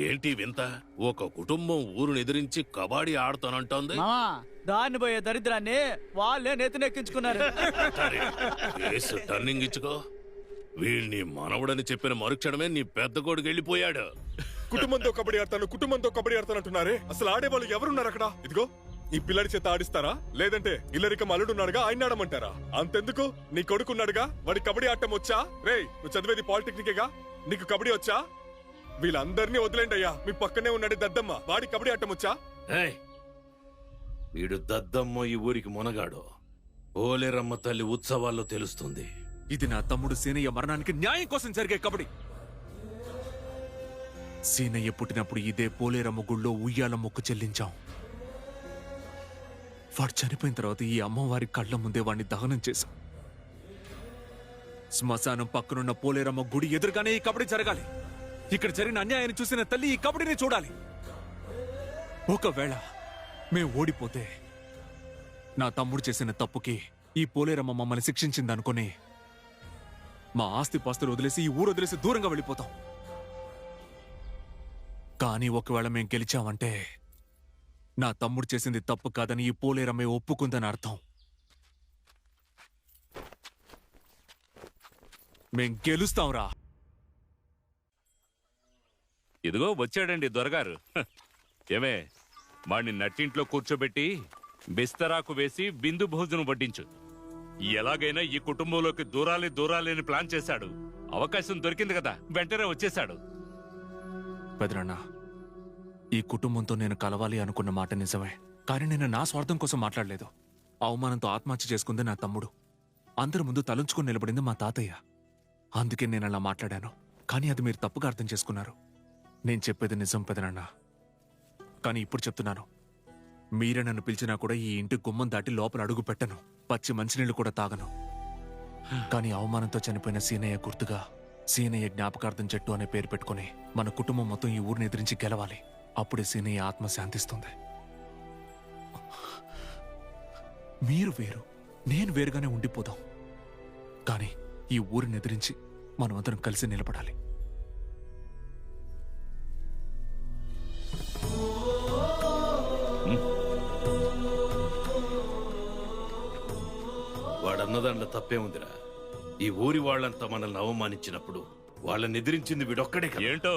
ఏంటి వింత? ఒక కుటుంబం ఊరుని ఎదిరించి కబడ్డీ ఆడుతానంటోంది. దాన్ని పోయే దరిద్రాన్ని వాళ్ళే నెత్తినెక్కించుకున్నారు. కేసు టర్నింగ్ ఇచ్చుకో. వీళ్ళని మనవడని చెప్పిన మరుక్షణమే నీ పెద్ద కొడుకు వెళ్ళిపోయాడు. కుటుంబంతో కబడ్డీ ఆడతానంటున్నారే. అసలు ఆడేవాళ్ళు ఎవరున్నారు అక్కడ? ఇదిగో ఈ పిల్లడి చేత ఆడిస్తారా? లేదంటే ఇల్లరికం అల్లుడున్నాడుగా, ఆయన ఆడమంటారా? అంతెందుకు, నీ కొడుకున్నాడుగా, వాడి కబడ్డీ ఆడటం వచ్చా? రేయ్, నువ్వు చదివేది పాలిటెక్నికేగా, నీకు కబడ్డీ వచ్చా? వీళ్ళందరినీ వదిలేండి అయ్యా. మీ పక్కనే ఉన్నాడు దద్దమ్మ, వాడి కబడ్డీ ఆడటం వచ్చా? వీడు దద్దమ్మ ఈ ఊరికి మునగాడు. ఓలేరమ్మ తల్లి ఉత్సవాల్లో తెలుస్తుంది. ఇది నా తమ్ముడు సీనయ్య మరణానికి న్యాయం కోసం జరిగే కబడ్డీ. సీనయ్య పుట్టినప్పుడు ఇదే పోలేరమ్మ గుళ్ళో ఉయ్యాల మొక్కు చెల్లించాం. వాడు చనిపోయిన తర్వాత ఈ అమ్మవారి కళ్ళ ముందే వాడిని దహనం చేశాం. శ్మశానం పక్కనున్న పోలేరమ్మ గుడి ఎదురుగానే ఈ కబడ్డీ జరగాలి. ఇక్కడ జరిగిన అన్యాయాన్ని చూసిన తల్లి ఈ కబడ్డీని చూడాలి. ఒకవేళ మేము ఓడిపోతే నా తమ్ముడు చేసిన తప్పుకి ఈ పోలేరమ్మ మమ్మల్ని శిక్షించిందనుకుని మా ఆస్తి పాస్తులు వదిలేసి ఈ ఊరు వదిలేసి దూరంగా వెళ్ళిపోతాం. కానీ ఒకవేళ మేం గెలిచామంటే నా తమ్ముడు చేసింది తప్పు కాదని ఈ పోలేరమ్మే ఒప్పుకుందని అర్థం. మేం గెలుస్తాంరా. ఇదిగో వచ్చాడండి దొరగారు. ఏమే, వాణ్ణి నట్టింట్లో కూర్చోబెట్టి బిస్తరాకు వేసి బిందు భోజనం వడ్డించు. ఎలాగైనా ఈ కుటుంబంలోకి దూరాలని ప్లాన్ చేశాడు. అవకాశం దొరికింది కదా, వెంటనే వచ్చేశాడు. పెదరన్నా, ఈ కుటుంబంతో నేను కలవాలి అనుకున్న మాట నిజమే. కానీ నేను నా స్వార్థం కోసం మాట్లాడలేదు. అవమానంతో ఆత్మహత్య చేసుకుంది నా తమ్ముడు. అందరి ముందు తలంచుకుని నిలబడింది మా తాతయ్య. అందుకే నేను అలా మాట్లాడాను. కానీ అది మీరు తప్పుగా అర్థం చేసుకున్నారు. నేను చెప్పేది నిజం పెదరన్నా. కానీ ఇప్పుడు చెప్తున్నాను, మీరే నన్ను పిలిచినా కూడా ఈ ఇంటి గుమ్మం దాటి లోపల అడుగు పెట్టను. పచ్చి మంచినీళ్లు కూడా తాగను. కానీ అవమానంతో చనిపోయిన సీనయ్య గుర్తుగా సీనయ్య జ్ఞాపకార్థం చెట్టు అనే పేరు పెట్టుకుని మన కుటుంబం మొత్తం ఈ ఊరిని ఎదిరించి గెలవాలి. అప్పుడే సీనయ్య ఆత్మ శాంతిస్తుంది. మీరు వేరు, నేను వేరుగానే ఉండిపోదాం. కానీ ఈ ఊరిని ఎదిరించి మనమందరం కలిసి నిలబడాలి. వాడన్నదాంట్లో తప్పే ఉందిరా. ఈ ఊరి వాళ్ళంతా మనల్ని అవమానించినప్పుడు వాళ్ళని ఎదిరించింది వీడొక్కడే కదా. ఏంటో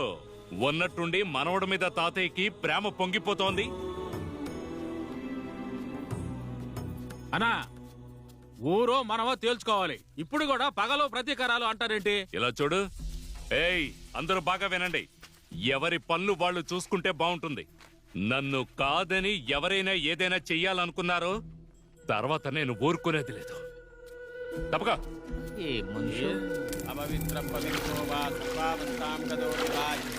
ఉన్నట్టుండి మనవడి మీద తాతయ్యకి ప్రేమ పొంగిపోతోంది. అన్నా, ఊరో మనమో తేల్చుకోవాలి. ఇప్పుడు కూడా పగలో ప్రతీకారాలు అంటారేంటి? ఇలా చూడు, అందరూ బాగా వినండి. ఎవరి పనులు వాళ్ళు చూసుకుంటే బాగుంటుంది. నన్ను కాదని ఎవరైనా ఏదైనా చెయ్యాలనుకున్నారో తర్వాత నేను ఊరుకునేది లేదు. తప్పగా ఏ మనుషు అపవిత్ర పవిత్రో వా సర్వావస్థాం గతో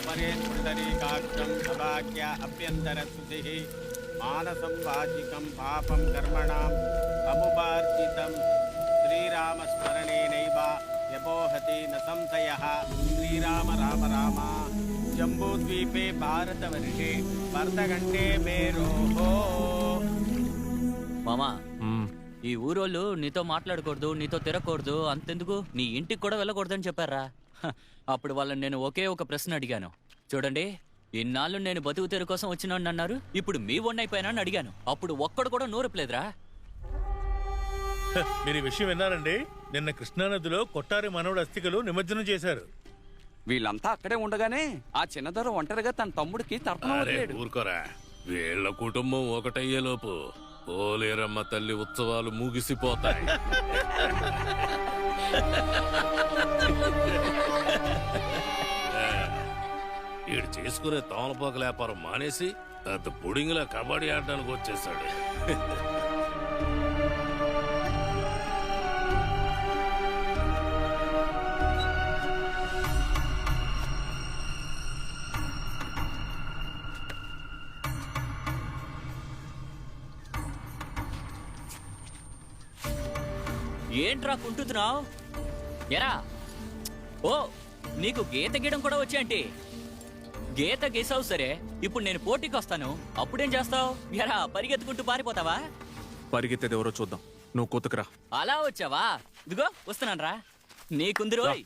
పరేంద్రీకాక్షం సభాగ్య అభ్యంతర శుద్ధి మానసం వాచికం పాపం కర్మణాం సముపార్జితం శ్రీరామస్మరణేనైవ వ్యపోహతి న సంశయః. శ్రీరామ రామ రామ. జంబూద్వీపే భారతవర్షే భరతఖండే మేరోహో. మామా, ఈ ఊరోళ్ళు నీతో మాట్లాడకూడదు, నీతో తిరగకూడదు, అంతెందుకు నీ ఇంటికి కూడా వెళ్ళకూడదని చెప్పారా? అప్పుడు వాళ్ళని నేను ఒకే ఒక ప్రశ్న అడిగాను. చూడండి, ఇన్నాళ్ళు నేను బతుకు తెరు కోసం వచ్చినాను అన్నారు, ఇప్పుడు మీ ఒన్నైపోయినా అడిగాను. అప్పుడు ఒక్కడు కూడా నోరుపలేదురా. మీరు ఈ విషయం విన్నారండి? నిన్న కృష్ణానదిలో కొట్టారి మనవడు అస్థికలు నిమజ్జనం చేశారు. వీళ్ళంతా అక్కడే ఉండగానే ఆ చిన్నదొర ఒంటరిగా తన తమ్ముడికి తర్పణం వదిలేడు. ఊరుకోరా, వీళ్ళ కుటుంబం ఒకటయ్యేలోపు పోలేరమ్మ తల్లి ఉత్సవాలు ముగిసిపోతాయి. ఈడు చేసుకునే తోమలపోకల వ్యాపారం మానేసి పెద్ద పుడింగిలా కబడ్డీ ఆడడానికి వచ్చేసాడు. ఏంట్రా కుంటున్నావు? ఎరా, ఓ నీకు గీత గీయడం కూడా వచ్చేంటి? గీత గీసావు సరే, ఇప్పుడు నేను పోటీకి వస్తాను, అప్పుడేం చేస్తావు? ఎరా, పరిగెత్తుకుంటూ పారిపోతావా? పరిగెత్తేది ఎవరో చూద్దాం. నువ్వు కొత్తకురా. అలా వచ్చావా? ఇదిగో వస్తున్నాను రా. నీకుంది రోయ్.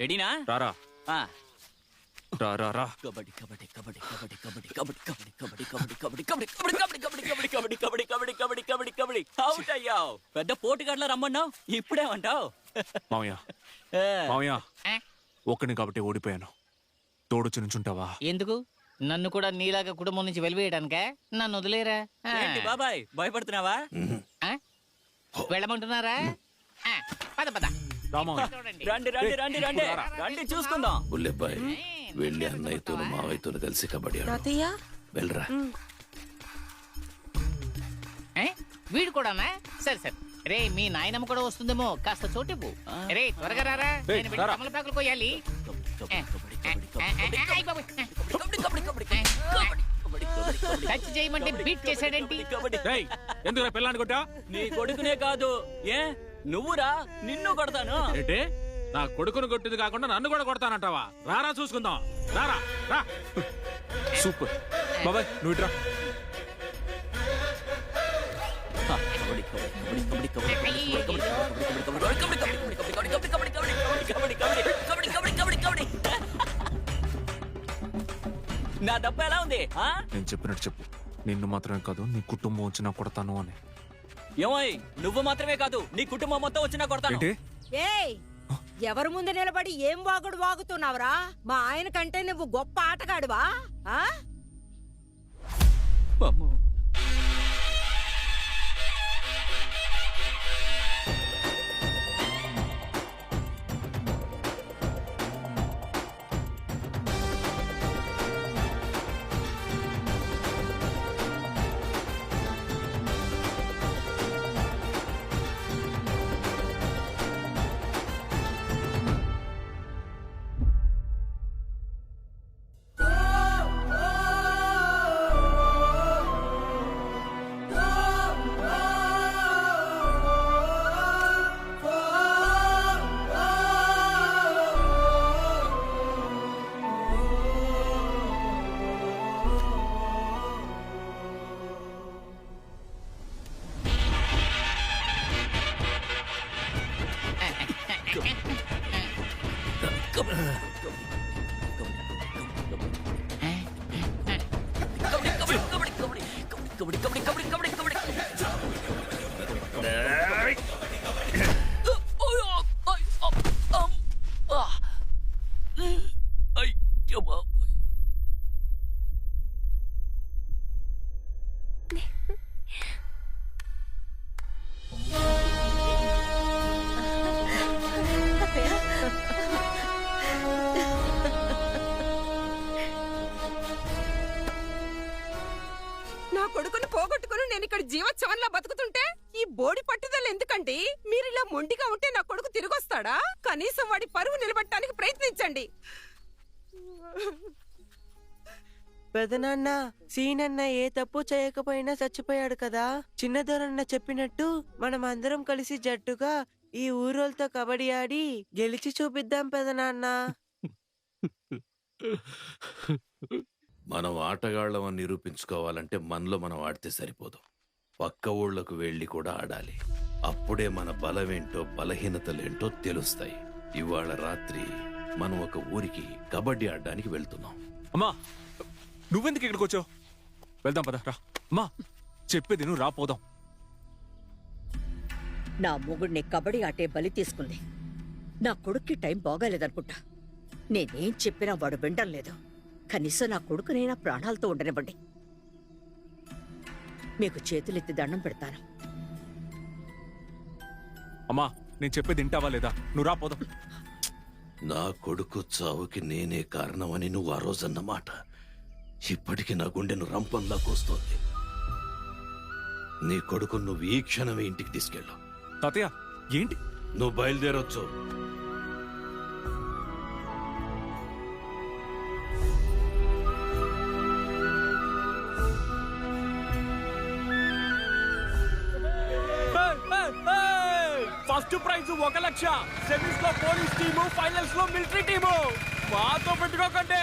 రెడీనా? రారా ఆ. రా. కబడ్డీ కబడ్డీ కబడ్డీ కబడ్డీ కబడ్డీ కబడ్డీ కబడ్డీ కబడ్డీ కబడ్డీ కబడ్డీ కబడ్డీ కబడ్డీ కబడ్డీ కబడ్డీ కబడ్డీ కబడ్డీ కబడ్డీ కబడ్డీ కబడ్డీ అవుట్ అయ్యావు. పెద్ద పోటీగాడ్లా రమ్మన్నావు, ఇప్పుడేమంటావు? మావయ్య ఒక్కని కాబట్టి ఓడిపోయాను. తోడు నుంచుంటావా? ఎందుకు? నన్ను కూడా నీలాగా కుటుంబం నుంచి వెలివేయడానికే? నన్ను వదిలేరా? ఏంటి బాబాయ్, భయపడుతున్నావా? వెళ్ళమంటున్నారా? పద పద. రండి రండి రండి రండి రండి చూసుకుందాం. బుల్లెబ్బాయ్, వెళ్ళి అన్నయ్యతోను మావయ్యతోను కలిసి కబడ్డీ ఆడు. తాతయ్య వెళ్ళరా. వీడు కూడానా? సరే సరే. రే, మీ నాయనమ్మ కూడా వస్తుందేమో, కాస్త చోటివ్వు. రే, త్వరగా రారా, నేను వెళ్ళి తమలపాకులు కోయాలి. టచ్ చేయమంటే బీట్ చేశాడేంటి? ఎందుకు పిల్లాన్ని కొట్టా? నీ కొడుకునే కాదు, ఏ నువ్వురా, నిన్ను కొడతాను. ఏంటి, నా కొడుకును కొట్టింది కాకుండా నన్ను కూడా కొడతానంటావా? రారా చూసుకుందాం, రారా రా. సూపర్ బాబాయ్, నువ్వు ఇట్రా. నా దెబ్బ ఎలా ఉంది? నేను చెప్పినట్టు చెప్పు. నిన్ను మాత్రమే కాదు, నీ కుటుంబం వచ్చినా కొడతాను అని. ఏమోయ్, నువ్వు మాత్రమే కాదు, నీ కుటుంబం మొత్తం వచ్చినా కొడతాను. ఏయ్, ఎవరి ముందు నిలబడి ఏం వాగుడు వాగుతున్నావురా? మా ఆయన కంటే నువ్వు గొప్ప ఆటగాడువా? పట్టుదల ఎందుకండి? మీరిలా మొండిగా ఉంటే నా కొడుకు తిరిగొస్తాడా? కనీసం వాడి పరువు నిలబెట్టడానికి ప్రయత్నించండి. పెదనాన్న సీనన్న ఏ తప్పు చేయకపోయినా చచ్చిపోయాడు కదా. చిన్నదొరన్న చెప్పినట్టు మనం అందరం కలిసి జట్టుగా ఈ ఊరోళ్ళతో కబడ్డీ ఆడి గెలిచి చూపిద్దాం పెదనాన్న. మనం ఆటగాళ్ళమని నిరూపించుకోవాలంటే మనలో మనం ఆడితే సరిపోదు, పక్క ఊళ్ళకు వెళ్ళి కూడా ఆడాలి. అప్పుడే మన బలమేంటో బలహీనతలేంటో తెలుస్తాయి. ఇవాళ రాత్రి మనం ఒక ఊరికి కబడ్డీ ఆడడానికి వెళ్తున్నాం. అమ్మా నువ్వెందుకు ఇక్కడికి వచ్చావు? వెళ్దాం పద రా. అమ్మా చెప్పేది నువ్వు రాపోదాం. నా మొగుడిని కబడ్డీ ఆటే బలి తీసుకుంది. నా కొడుక్కి టైం బాగాలేదనుకుంటా. నేనేం చెప్పినా వాడు వినడం లేదు. కనీసం నా కొడుకునైనా ప్రాణాలతో ఉండనివ్వండి. మీకు చేతులెత్తి దండం పెడతాను. అమ్మా నేను చెప్పేది వింటావా లేదా? నువ్వు రాపోదాం. నా కొడుకు చావుకి నేనే కారణమని నువ్వు ఆ రోజన్నమాట ఇప్పటికి నా గుండెను రంపంలా కోస్తోంది. నీ కొడుకు నువ్వు ఈ క్షణమే ఇంటికి తీసుకెళ్ళు. తాతయ్య ఏంటి? నువ్వు బయలుదేరొచ్చు. ఫస్ట్ ప్రైజ్ 1 లక్ష. సెమీస్ లో పోలీస్ టీము, ఫైనల్స్ లో మిలిటరీ టీము. మాతో పెట్టుకోకండి.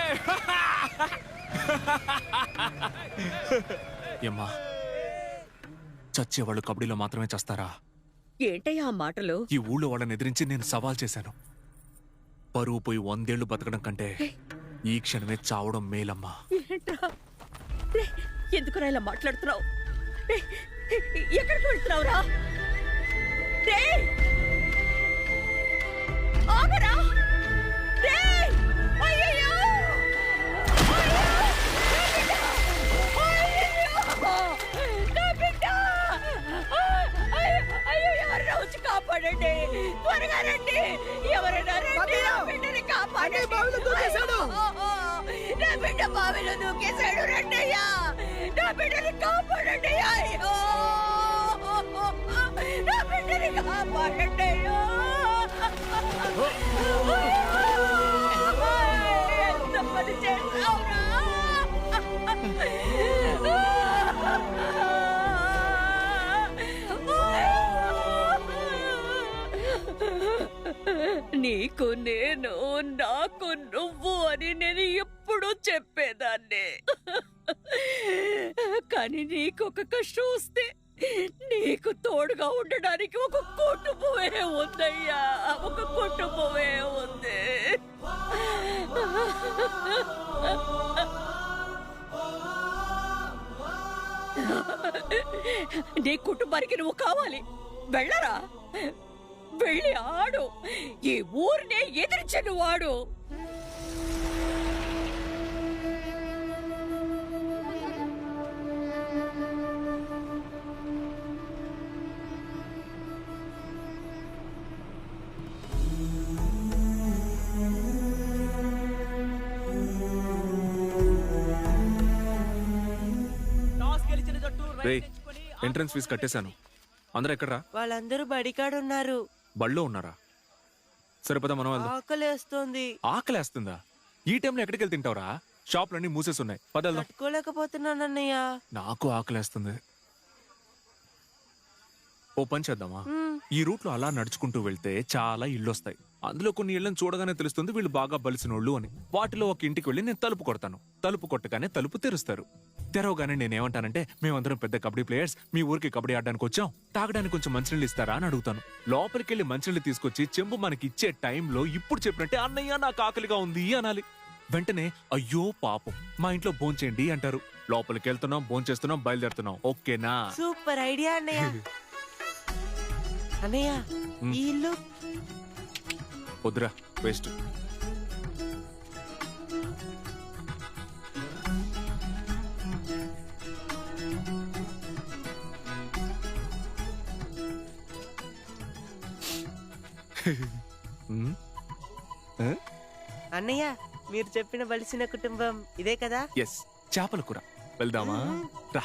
ఏమ్మా చచ్చేవాళ్ళు కబడ్డీలో మాత్రమే చేస్తారా? ఏంటయ్యా ఆ మాటలు? ఈ ఊళ్ళో వాళ్ళని ఎదిరించి నేను సవాల్ చేశాను. పరువు పోయి 100 ఏళ్లు బతకడం కంటే ఈ క్షణమే చావడం మేలమ్మా. ఎందుకురా ఇలా మాట్లాడుతున్నావు? ఎక్కడికి వెళ్తున్నావురా? ఆగరా! అయ్యయ్యో! ఎవరైనా వచ్చి కాపాడండి, త్వరగా రండి. ఎవరైనా రండి, నా బిడ్డని కాపాడండి. నా బిడ్డ బావిలో దూకేశాడు. రండయ్యా, నా బిడ్డని కాపాడండి. అయ్యో నా బిడ్డని కాపాడండి. అయ్యో ఎంత పని చేస్తావురా? నీకు నేను, నాకు నువ్వు అని నేను ఎప్పుడూ చెప్పేదాన్ని. కానీ నీకు ఒక కష్టం వస్తే నీకు తోడుగా ఉండడానికి ఒక కుటుంబమే ఉందయ్యా. ఒక కుటుంబమే ఉంది. నీ కుటుంబానికి నువ్వు కావాలి. వెళ్ళరా, వెళ్ళి ఆడు. ఈ ఊరినే ఎదిరించి నువ్వు ఆడు. ఎంట్రన్స్ ఫీజు కట్టేశాను. అందరూ ఎక్కడరా? వాళ్ళందరూ బడికాడున్నారు. బళ్ళో ఉన్నారా? సరిపదా మనం వెళ్దాం. ఆకలేస్తోంది. ఆకలేస్తుందా? ఈ టైంలో ఎక్కడికి వెళ్తే తింటావురా? షాపులన్నీ మూసేస్తున్నాయి. పదెళ్దాం. తట్టుకోలేకపోతున్నానన్నయ్య. నాకు ఆకలేస్తుంది. ఓ పని చేద్దామా? ఈ రూట్ లో అలా నడుచుకుంటూ వెళ్తే చాలా ఇళ్ళు వస్తాయి. అందులో కొన్ని ఇళ్లను చూడగానే తెలుస్తుంది వీళ్ళు బాగా బలిసినోళ్ళు అని. వాటిలో ఒక ఇంటికి వెళ్ళి నేను తలుపు కొడతాను. తలుపు కొట్టగానే తలుపు తెరుస్తారు. తెరవగానే నేనేమంటానంటే, మేమందరం పెద్ద కబడ్డీ ప్లేయర్స్, మీ ఊరికి కబడ్డీ ఆడడానికి వచ్చాం, తాగడానికి కొంచెం మంచినీళ్ళు ఇస్తారా అని అడుగుతాను. లోపలికి వెళ్ళి మంచినీళ్ళు తీసుకొచ్చి చెంబు మనకి ఇచ్చే టైంలో ఇప్పుడు చెప్పినట్టే అన్నయ్య నాకు ఆకలిగా ఉంది అనాలి. వెంటనే అయ్యో పాపం మా ఇంట్లో భోంచేయండి అంటారు. లోపలికి వెళ్తున్నాం, భోంచేస్తున్నాం, బయలుదేరుతున్నాం. ఓకేనా? సూపర్ ఐడియా అన్నయ్య. అన్నయ్య ఈ ఇల్లు వద్దురా, వేస్ట్. అన్నయ్య మీరు చెప్పిన బలిసిన కుటుంబం ఇదే కదా? ఎస్, చేపల కూర. వెళ్దామా? రా.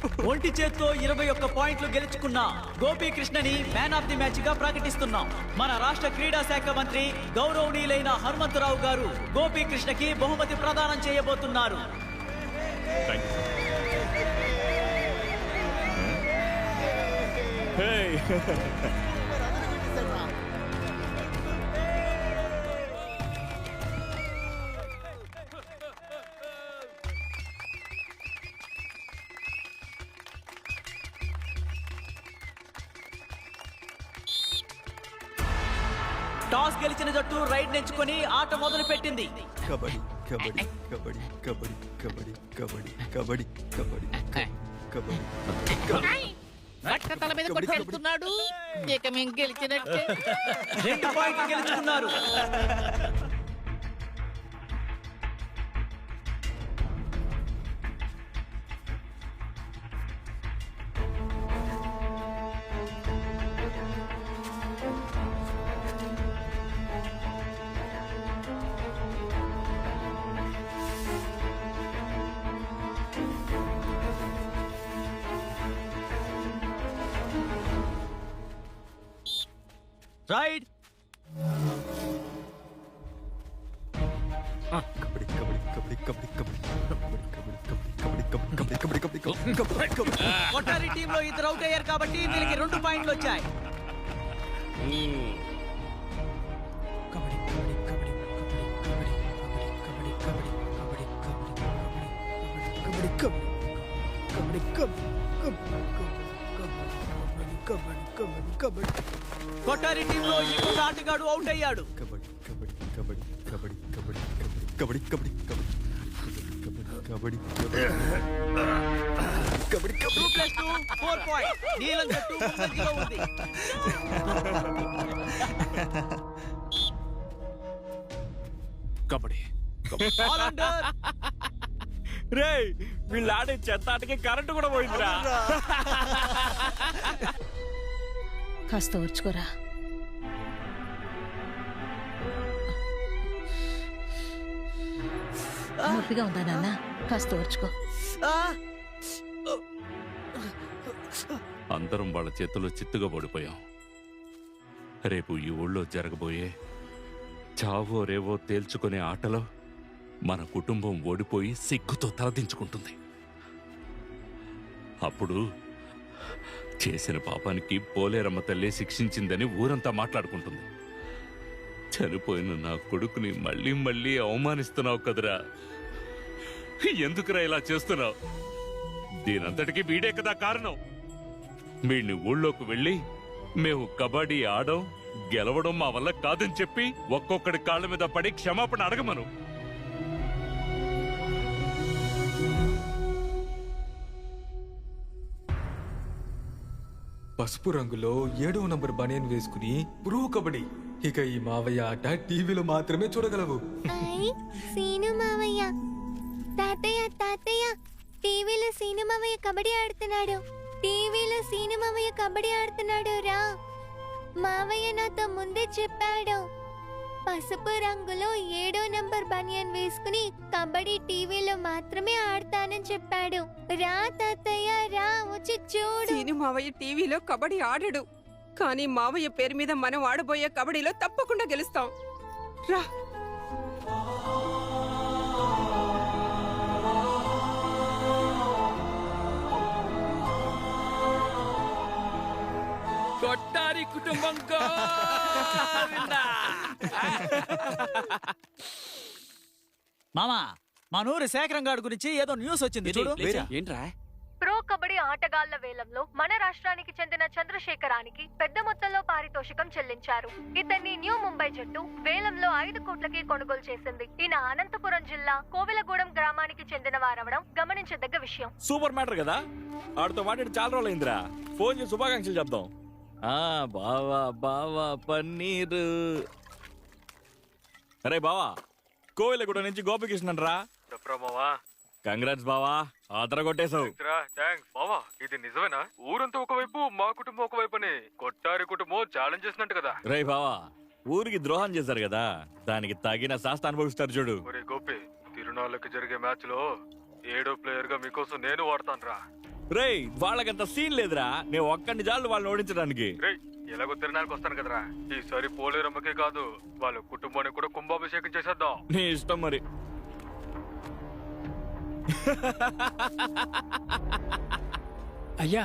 ఒంటి చేత్తో 21 పాయింట్లు గెలుచుకున్న గోపీకృష్ణని మ్యాన్ ఆఫ్ ది మ్యాచ్ గా ప్రకటిస్తున్నాం. మన రాష్ట్ర క్రీడా శాఖ మంత్రి గౌరవనీయులైన హనుమంతరావు గారు గోపీకృష్ణకి బహుమతి ప్రదానం చేయబోతున్నారు. టాస్ గెలిచిన జట్టు రైడ్ నెంచుకొని ఆట మొదలు పెట్టింది. కబడ్డీ కబడ్డీ కబడ్డీ కబడ్డీ కబడ్డీ కబడ్డీ కబడ్డీ కబడ్డీ కబడ్డీ బట్ట తల మీద కొట్టి వెళ్తున్నాడు. ఇక మేము గెలిచినట్టే. 2 పాయింట్లు గెలుచుకున్నారు. రైట్ కబడ్డీ కబడ్డీ కబడ్డీ కబడ్డీ కబడ్డీ కబడ్డీ కబడ్డీ కబడ్డీ. కొట్టారి టీంలో 2 అవుట్ అయ్యారు కాబట్టి వీళ్ళకి 2 పాయింట్లు వచ్చాయి. కొట్టారి టీంలో ఇంకొక ఆటగాడు అవుట్ అయ్యాడు. కబడ్డీ కబడ్డీ కబడ్డీ కబడ్డీ కబడ్డీ కబడ్డీ కబడ్డీ కబడ్డీ కబడ్డీ 2+2 4 పాయింట్. నీలం జట్టు ముందంజలో ఉంది. కబడ్డీ ఆల్రౌండర్ రే వీళ్ళు ఆడే చెత్త ఆటకి కరెంటు కూడా పోయిందిరా. కాస్త ఓర్చుకోరా. నొప్పిగా ఉందా నాన్న? కాస్త ఓర్చుకో. అందరం వాళ్ళ చేతిలో చిత్తుగా పడిపోయాం. రేపు ఈ ఊళ్ళో జరగబోయే చావో రేవో తేల్చుకునే ఆటలో మన కుటుంబం ఓడిపోయి సిగ్గుతో తలదించుకుంటుంది. అప్పుడు చేసిన పాపానికి పోలేరమ్మ తల్లి శిక్షించిందని ఊరంతా మాట్లాడుకుంటుంది. చనిపోయిన నా కొడుకుని మళ్ళీ మళ్ళీ అవమానిస్తున్నావు కదరా. ఎందుకురా ఇలా చేస్తున్నావు? దీనంతటికీ వీడే కదా కారణం. వీడిని ఊళ్ళోకి వెళ్ళి మేము కబడ్డీ ఆడం గెలవడం మా వల్ల కాదని చెప్పి ఒక్కొక్కడి కాళ్ళ మీద పడి క్షమాపణ అడగమను. పసుపు రంగులో 7వ నంబర్ బనియన్ వేసుకుని ప్రో కబడ్డీ. ఇక ఈ మావయ్య ఆట టీవీలో మాత్రమే చూడగలవు. సీను మావయ్య, తాతయ్య తాతయ్య, టీవీలో సీను మావయ్య కబడ్డీ ఆడుతున్నాడు. టీవీలో సీను మావయ్య కబడ్డీ ఆడుతున్నాడు రా. మావయ్య నాతో ముందే చెప్పాడు. పసుపు రంగులో 7వ నంబర్ బనియన్ వేసుకుని కబడ్డీ టీవీలో మాత్రమే ఆడతానని చెప్పాడు. రా తాతయ్య రా, వచ్చి చూడు. సీను మావయ్య టీవీలో కబడ్డీ ఆడడు, కానీ మావయ్య పేరు మీద మనం ఆడబోయే కబడ్డీలో తప్పకుండా గెలుస్తాం. రా. కొట్టారి కుటుంబం మామా, మనూరి శేఖరం గారి గురించి ఏదో న్యూస్ వచ్చింది చూడు. ఏంట్రా? ప్రో కబడ్డీ ఆటగాళ్ల వేలంలో మన రాష్ట్రానికి చెందిన చంద్రశేఖరానికి పెద్ద మొత్తంలో పారితోషికం చెల్లించారు. ఇతన్ని న్యూ ముంబై జట్టు వేలంలో 5 కోట్లకి కొనుగోలు చేసింది. ఈయన అనంతపురం జిల్లా కోవిలగూడెం గ్రామానికి చెందిన వారవడం గమనించదగ్గ విషయం. సూపర్ మ్యాటర్ కదా. ఆడితో మాట్లాడి చాలా రోజులైందిరా. ఫోన్ చేసి శుభాకాంక్షలు చెప్దాం. బావా బావా పన్నీరు. అరే బావా, కోవిలగూడ నుంచి గోపికృష్ణన్ రా. కంగ్రాట్స్ బావా, ఆదర కొట్టేశావు. బావా ఇది నిజమేనా? ఊరంతా ఒకవైపు మా కుటుంబం ఒకవైపుని కొట్టారి కుటుంబం ఛాలెంజ్ చేసినట్టు కదా. రే బావా, ఊరికి ద్రోహం చేశారు కదా, దానికి తగిన శాస్త అనుభవిస్తారు చూడు. ఒరే గోపి, తిరునాళ్ళకి జరిగే మ్యాచ్ లో ఏడో ప్లేయర్ గా మీకోసం నేను వాడతాను రా. రేయ్ వాళ్ళకంత సీన్ లేదురా, నేను ఒక్కడిని చాలు వాళ్ళని ఓడించడానికి. ఎలాగో తిరణానికి వస్తాను కదరా, ఈసారి పోలేరమ్మకే కాదు వాళ్ళ కుటుంబానికి కూడా కుంభాభిషేకం చేసేద్దాం. నీ ఇష్టం మరి. అయ్యా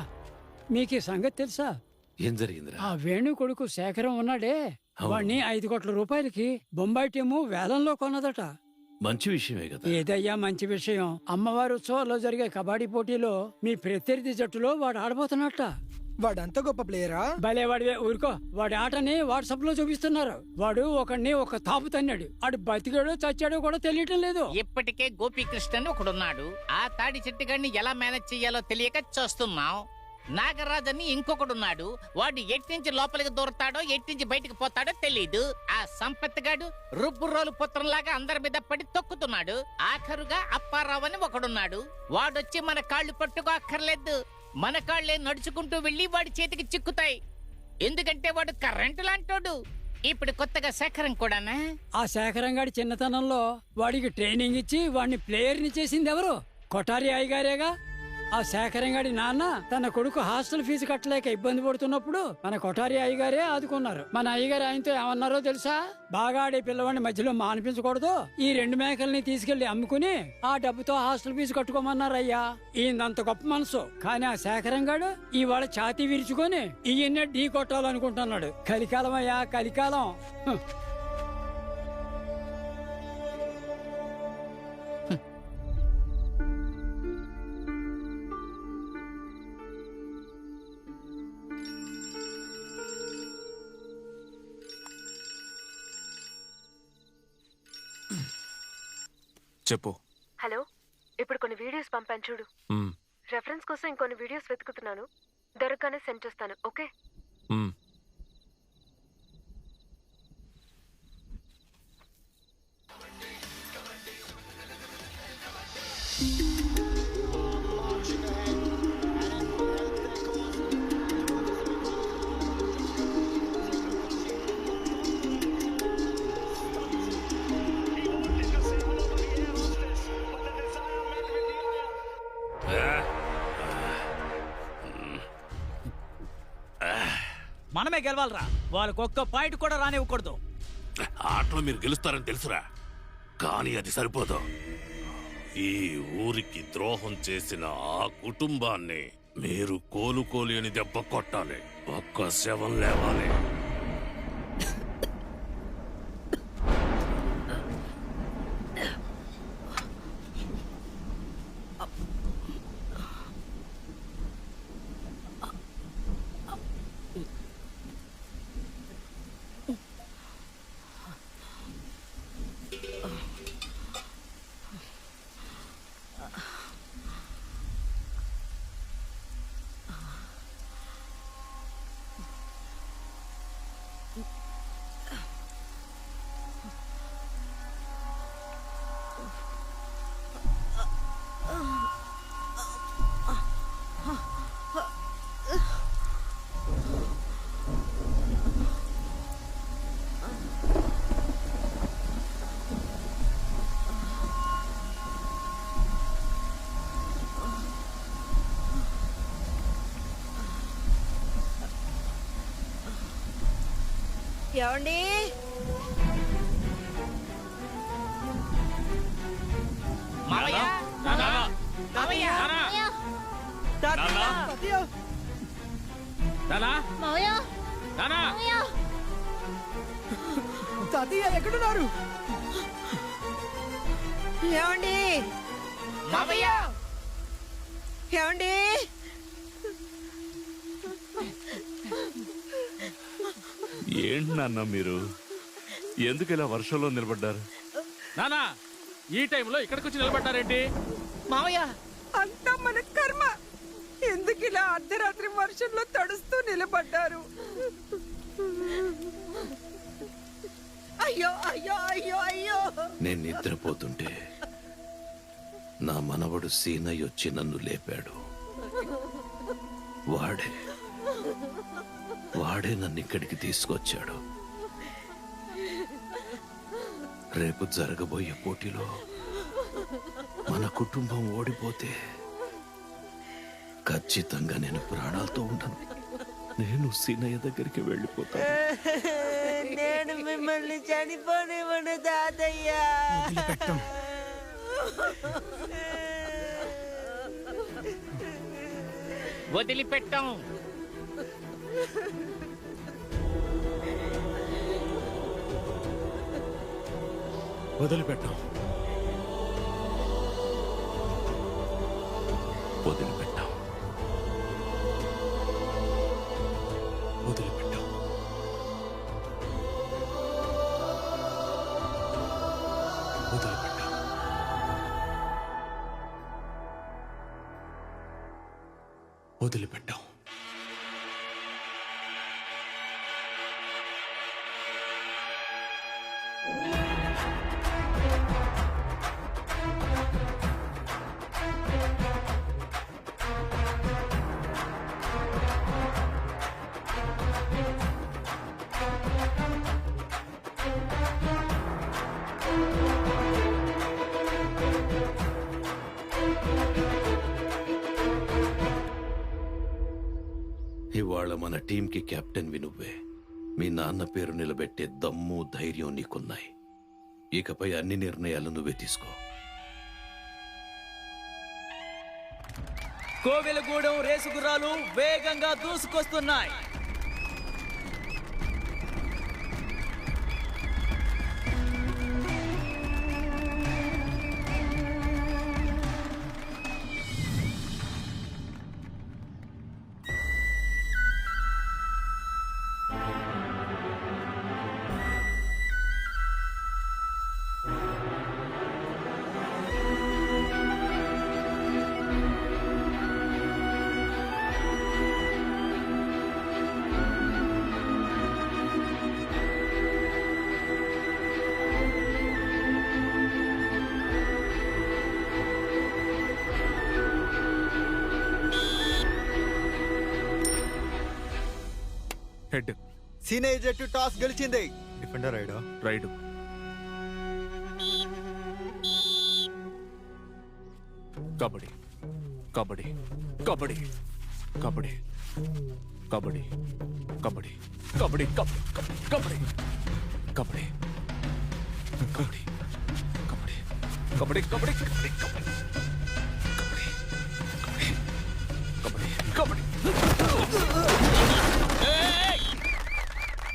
మీకు ఈ సంగతి తెలుసా? ఏం జరిగిందిరా? ఆ వేణు కొడుకు శేఖరం ఉన్నాడే, వాణ్ణి 5 కోట్ల రూపాయలకి బొంబాయి టీము వేలంలో కొన్నదట. మంచి విషయమే కదా. ఏదయ్యా మంచి విషయం, అమ్మవారి ఉత్సవాల్లో జరిగే కబడ్డీ పోటీలో మీ ప్రత్యర్థి జట్టులో వాడు ఆడబోతున్నట్ట. వాడంత గొప్ప ప్లేయరా? భలే వాడివే, ఊరుకో. వాడి ఆటని వాట్సాప్ లో చూపిస్తున్నారు. వాడు ఒకడిని ఒక తాపు తన్నాడు, ఆడు బతికాడో చచ్చాడో కూడా తెలియటం లేదు. ఇప్పటికే గోపీకృష్ణ అని ఒకడున్నాడు. ఆ తాడి చెట్టుగాడిని ఎలా మేనేజ్ చెయ్యాలో తెలియక చూస్తున్నాం. నాగరాజ్ అని ఇంకొకడున్నాడు. వాడు ఎట్నుంచి లోపలికి దూరతాడో ఎట్నుంచి బయటికి పోతాడో తెలీదు. ఆ సంపత్ గాడు రుబ్బురోలు పుత్రంలాగా అందరి మీద పడి తొక్కుతున్నాడు. ఆఖరుగా అప్పారావు అని ఒకడున్నాడు. వాడొచ్చి మన కాళ్ళు పట్టుకో అక్కర్లేదు, మన కాళ్లే నడుచుకుంటూ వెళ్లి వాడి చేతికి చిక్కుతాయి. ఎందుకంటే వాడు కరెంటు లాంటోడు. ఇప్పుడు కొత్తగా శేఖరం కూడానా? ఆ శేఖరం గాడి చిన్నతనంలో వాడికి ట్రైనింగ్ ఇచ్చి వాడిని ప్లేయర్ ని చేసింది ఎవరు? కొఠారి అయ్యగారేగా. ఆ శేఖరం గాడి నాన్న తన కొడుకు హాస్టల్ ఫీజు కట్టలేక ఇబ్బంది పడుతున్నప్పుడు మన కొఠారి అయ్యగారే ఆదుకున్నారు. మన అయ్యగారు ఆయనతో ఏమన్నారో తెలుసా? బాగా ఆడే పిల్లవాడిని మధ్యలో మానిపించకూడదు, ఈ 2 మేకల్ని తీసుకెళ్లి అమ్ముకుని ఆ డబ్బుతో హాస్టల్ ఫీజు కట్టుకోమన్నారు. అయ్యా ఈయనంత గొప్ప మనసు. కానీ ఆ శేఖరం గాడు ఇవాళ ఛాతీ విరుచుకొని ఈయన్నే ఢీ కొట్టాలనుకుంటున్నాడు. కలికాలం అయ్యా, కలికాలం. చెప్పు. హలో, ఇప్పుడు కొన్ని వీడియోస్ పంపాను చూడు. రెఫరెన్స్ కోసం ఇంకొన్ని వీడియోస్ వెతుకుతున్నాను. దొరకగానే సెండ్ చేస్తాను. ఓకే? మనమే గెలవాలరా, వాళ్ళకి ఒక్క పాయింట్ కూడా రానివ్వకూడదు. ఆటలో మీరు గెలుస్తారని తెలుసురా, కానీ అది సరిపోదు. ఈ ఊరికి ద్రోహం చేసిన ఆ కుటుంబాన్ని మీరు కోలుకోలేని దెబ్బ కొట్టాలి. ఒక్క శవం లేవాలి. ఏమండి? మావయ్య, మావయ్య, తాతయ్య ఎక్కడున్నారు? ఏమండి? మావయ్య, ఏమండి? ఏంటి నాన్న మీరు ఎందుకు ఇలా వర్షంలో నిలబడ్డారు? నానా ఈ టైంలో ఇక్కడికి వచ్చి నిలబడ్డారేంటి? మావయ్య, అంతా మన కర్మ. ఎందుకు ఇలా అర్ధరాత్రి వర్షంలో తడుస్తూ నిలబడ్డారు? అయ్యో అయ్యో అయ్యో అయ్యో. నేను నిద్రపోతుంటే నా మనవడు సీనయ్య వచ్చి నన్ను లేపాడు. వాడే నన్ను ఇక్కడికి తీసుకొచ్చాడు. రేపు జరగబోయే పోటీలో మన కుటుంబం ఓడిపోతే ఖచ్చితంగా నేను ప్రాణాలతో ఉంటాను. నేను సీనయ్య దగ్గరికి వెళ్ళిపోతాను. నేను మిమ్మల్ని చనిపోనివ్వను తాతయ్య. వదిలిపెట్టాం. వదిలిపెట్టాం. వదిలిపెట్టాం. వదిలిపెట్టాం. వదిలిపెట్టాం. వదిలిపెట్టాం. ఇవాళ మన టీంకి కెప్టెన్వి నువ్వే. మీ నాన్న పేరు నిలబెట్టే దమ్ము ధైర్యం నీకున్నాయి. ఇకపై అన్ని నిర్ణయాలు నువ్వే తీసుకో. కోవెలగూడెం రేసు గుర్రాలు వేగంగా దూసుకొస్తున్నాయి. హెడ్. సీనయ్య జట్టు టాస్ గెలిచింది. డిఫెండర్ రైడా? రైడు. కబడ్డీ. కబడ్డీ. కబడ్డీ. కబడ్డీ. కబడ్డీ. కబడ్డీ. కబడ్డీ. కబడ్డీ. కబడ్డీ. కబడ్డీ. కబడ్డీ. కబడ్డీ. కబడ్డీ. కబడ్డీ. కబడ్డీ. కబడ్డీ.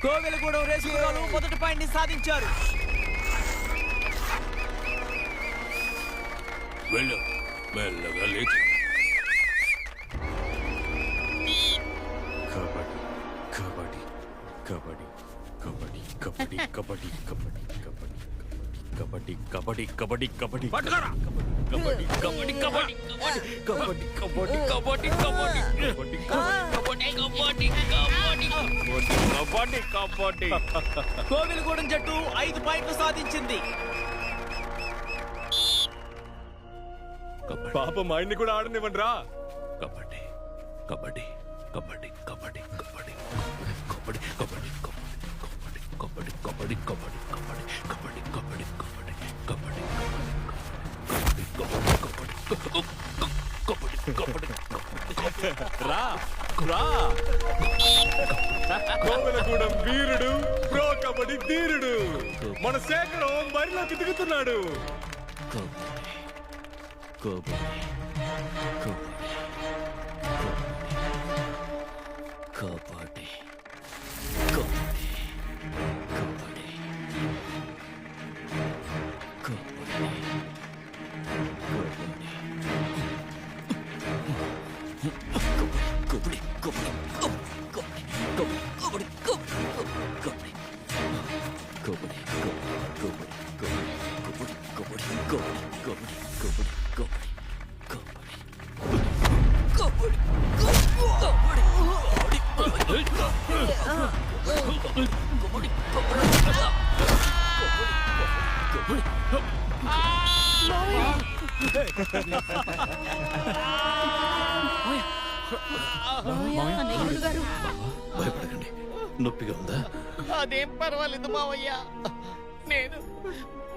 కోవెలగూడెం రేసు గుర్రాలు మొదటి పాయింట్ ని సాధించారు. వెళ్ళు, మెల్లగా లేచి. కబడ్డీ కబడ్డీ కబడ్డీ కబడ్డీ కబడ్డీ కబడ్డీ కబడ్డీ కబడ్డీ కబడ్డీ కబడ్డీ కబడ్డీ పట్టుకోరా. కబడ్డీ కబడ్డీ కబడ్డీ కబడ్డీ కబడ్డీ కబడ్డీ కబడ్డీ కబడ్డీ కబడ్డీ కబడ్డీ కబడ్డీ. కోవెలగూడెం జట్టు 5 పాయింట్లు సాధించింది. పాపం ఆయన్ని కూడా ఆడనివ్వండి రా. కబడ్డీ కబడ్డీ కబడ్డీ కబడ్డీ కబడ్డీ కబడ్డీ కబడ్డీ కబడ్డీ కబడ్డీ కబడ్డీ కబడ్డీ కబడ్డీ కబడ్డీ కబడ్డీ రా రా. కోవెలగూడెం వీరుడు, ప్రో కబడ్డీ ధీరుడు మన శేఖరం బరిలోకి దిగుతున్నాడు. కబడ్డీ భయపడకండి. నొప్పిగా ఉందా? అదేం పర్వాలేదు మావయ్య. నేను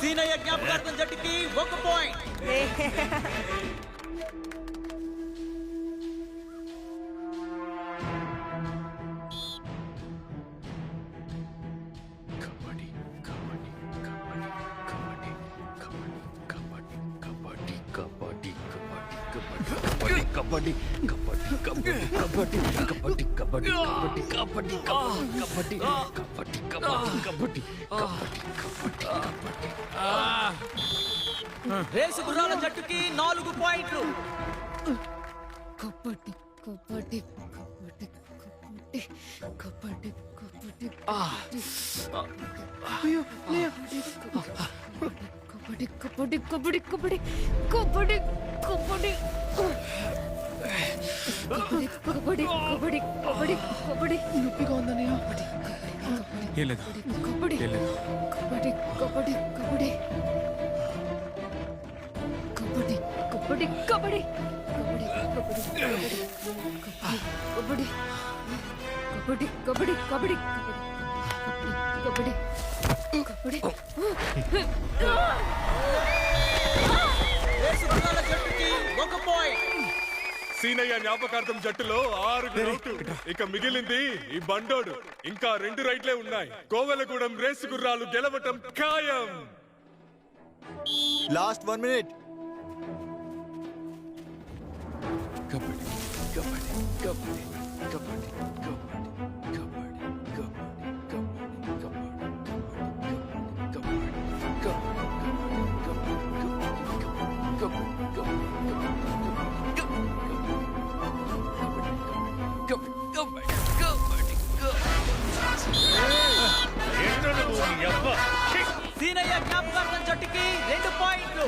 సీనయ్య జ్ఞాపకార్థం జట్టుకి 1 పాయింట్. కబడ్డీ కబడ్డీ కబడ్డీ కబడ్డీ కబడ్డీ కబడ్డీ కబడ్డీ కబడ్డీ కబడ్డీ కబడ్డీ కబడ్డీ కబడ్డీ. రేసు గుర్రాల జట్టుకి 4 పాయింట్లు. కబడ్డీ కబడ్డీ కబడ్డీ కబడ్డీ కబడ్డీ కబడ్డీ అయ్యో కబడ్డీ కబడ్డీ కబడ్డీ కబడ్డీ కబడ్డీ కబడ్డీ కబడ్డీ కబడ్డీ కబడ్డీ కబడ్డీ నొప్పిగా ఉందన్నయ్య. ఏం లేదు కబడ్డీ ఏం లేదు. కబడ్డీ కబడ్డీ కబడ్డీ కబడ్డీ కబడ్డీ కబడ్డీ కబడ్డీ కబడ్డీ కబడ్డీ కబడ్డీ కబడ్డీ కబడ్డీ కబడ్డీ రేసు గుర్రాల జట్టుకి 1 పాయింట్. సీనయ్య జ్ఞాపకార్థం జట్టులో 6 అవుట్. ఇక మిగిలింది ఈ బండోడు. ఇంకా 2 రైట్లే ఉన్నాయి. కోవెలగూడెం రేసు గుర్రాలు గెలవటం ఖాయం. Last 1 minute. కబడ్డీ కబడ్డీ కబడ్డీ కబడ్డీ సీనయ్య జ్ఞాపకార్థం జట్టుకి 2 పాయింట్లు.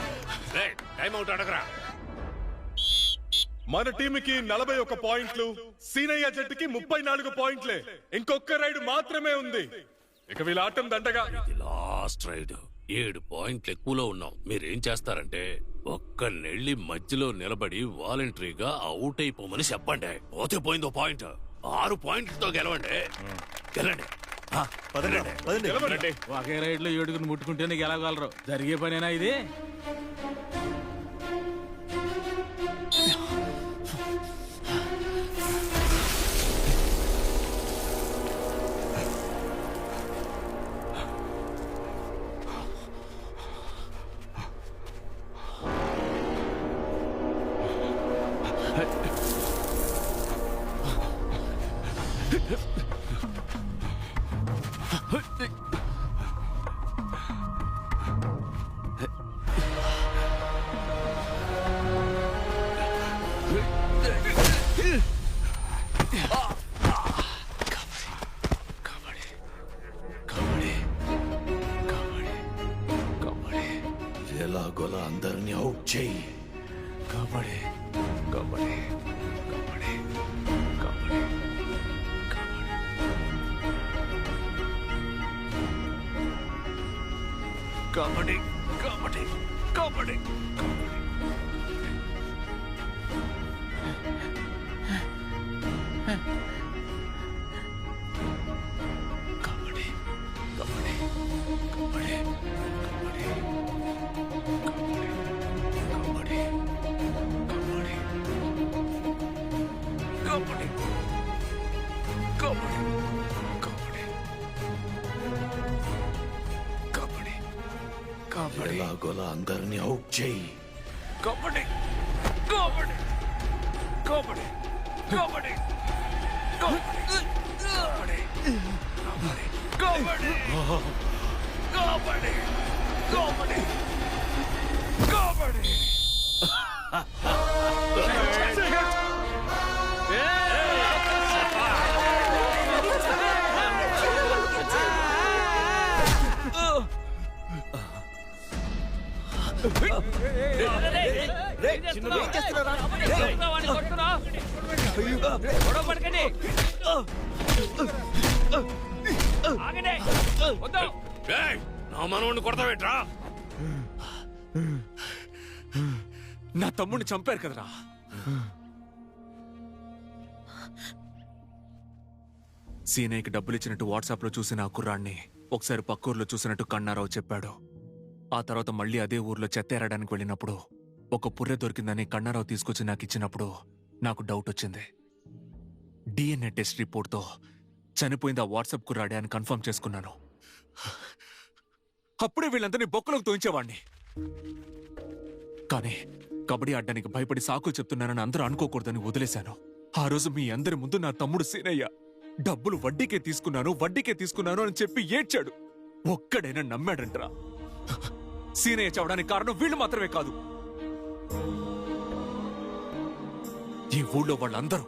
టైం అవుట్ అడగరా. మన టీంకి 41 పాయింట్లు, సీనయ్య జట్టుకి 34 పాయింట్లే. ఇంకొక రైడ్ మాత్రమే ఉంది. ఇక వీళ్ళ ఆటం దండగా. లాస్ట్ రైడ్ 7 పాయింట్లు ఎక్కువలో ఉన్నాం. మీరేం చేస్తారంటే ఒక్కనెళ్ళి మధ్యలో నిలబడి వాలంటరీగా అవుట్ అయిపోమని చెప్పండి. పోతే పోయిందో పాయింట్. 6 పాయింట్లతో గెలవండి. గెలండి. ఒకే రైడ్ లో 7 ముట్టుకుంటే నీకు గెలవగలరు. జరిగే పనేనా ఇది? ఎలాగోలా అందరినీ అవుట్ చేయి. కబడ్డీ కబడ్డీ కబడ్డీ కబడ్డీ కబడ్డీ కబడ్డీ కబడ్డీ ఎలాగోలా అందరినీ అవుట్ చేయి. కబడ్డీ కబడ్డీ కబడ్డీ కబడ్డీ కబడ్డీ కబడ్డీ కబడ్డీ కబడ్డీ కబడ్డీ కబడ్డీ. నా మనవుడిని కొడతావేట్రా? నా తమ్ముడిని చంపారు కదరా. సీనయ్యకి డబ్బులిచ్చినట్టు వాట్సాప్లో చూసిన ఆ కుర్రాన్ని ఒకసారి పక్కూర్లో చూసినట్టు కన్నారావు చెప్పాడు. ఆ తర్వాత మళ్ళీ అదే ఊర్లో చెత్తేరడానికి వెళ్ళినప్పుడు ఒక పుర్రె దొరికిందని కన్నారావు తీసుకొచ్చి నాకు ఇచ్చినప్పుడు నాకు డౌట్ వచ్చింది. DNA టెస్ట్ రిపోర్ట్తో చనిపోయింది ఆ వాట్సాప్ కుర్రాడే అని కన్ఫర్మ్ చేసుకున్నాను. అప్పుడే వీళ్ళందరినీ బొక్కలోకి తోయించేవాణ్ణి. కానీ కబడ్డీ ఆడడానికి భయపడి సాకులు చెప్తున్నానని అందరూ అనుకోకూడదని వదిలేశాను. ఆ రోజు మీ అందరి ముందు నా తమ్ముడు సీనయ్య డబ్బులు వడ్డీకే తీసుకున్నాను అని చెప్పి ఏడ్చాడు. ఒక్కడైనా నమ్మాడంట్రా. సీనయ్య చావడానికి కారణం వీళ్ళు మాత్రమే కాదు, ఈ ఊళ్ళో వాళ్ళందరూ.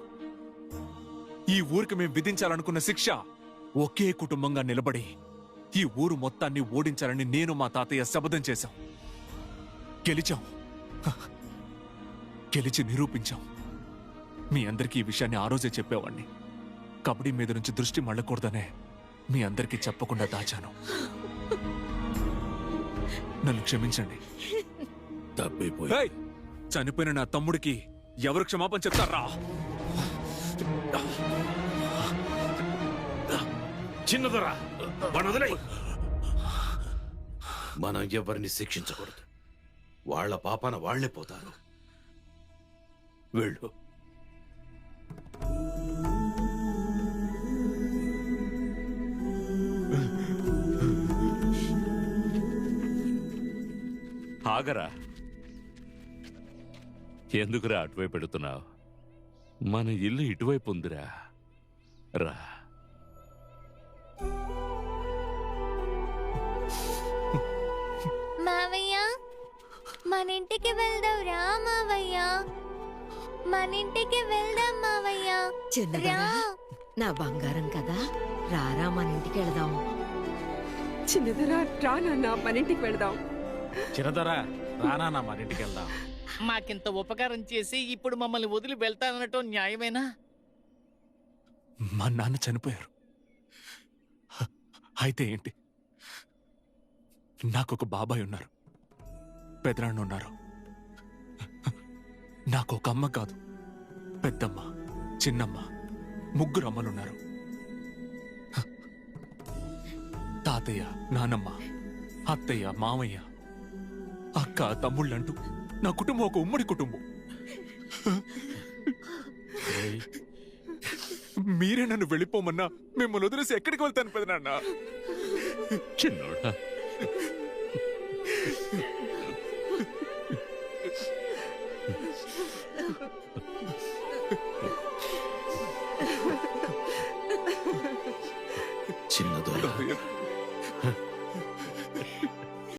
ఈ ఊరికి మేము విధించాలనుకున్న శిక్ష ఒకే కుటుంబంగా నిలబడి ఈ ఊరు మొత్తాన్ని ఓడించాలని నేను మా తాతయ్య శపథం చేశాం. గెలిచి నిరూపించాం. మీ అందరికీ ఈ విషయాన్ని ఆ రోజే చెప్పేవాణ్ణి. కబడ్డీ మీద నుంచి దృష్టి మళ్ళకూడదనే మీ అందరికీ చెప్పకుండా దాచాను. నన్ను క్షమించండి. ఏయ్! చనిపోయిన నా తమ్ముడికి ఎవరు క్షమాపణ చెప్తారా? చిన్నదరా, మనం ఎవరిని శిక్షించకూడదు. వాళ్ళ పాపాన వాళ్లే పోతారు. వెళ్ళు. ఆగరా, ఎందుకురా అటువైపు పెడుతున్నావు? మన ఇల్లు ఇటువైపు ఉందిరా, రా. మావయ్య, మన ఇంటికి వెళ్దాం రా మావయ్య. మన ఇంటికి వెళ్దాం మావయ్య. చిన్నదరా, నా బంగారం కదా, రారా మన ఇంటికి వెళదాం. చిన్నదరా, రా నాన్న మన ఇంటికి వెళదాం. చిన్నదరా, రానా మన ఇంటికి వెళ్దాం. మాకింత ఉపకారం చేసి ఇప్పుడు మమ్మల్ని వదిలి వెళ్తానటం న్యాయమేనా? మా నాన్న చనిపోయారు. అయితే ఏంటి? నాకొక బాబాయ్ ఉన్నారు, పెదనాన్న ఉన్నారు. నాకొక అమ్మ కాదు, పెద్దమ్మ, చిన్నమ్మ, ముగ్గురు అమ్మలున్నారు. తాతయ్య, నానమ్మ, అత్తయ్య, మామయ్య, అక్క, తమ్ముళ్ళంటూ నా కుటుంబం ఒక ఉమ్మడి కుటుంబం. మీరే నన్ను వెళ్ళిపోమన్నా మిమ్మల్ని వదిలేసి ఎక్కడికి వెళ్తాను పెదనాన్న? చిన్నోడా, చిన్నదోరా,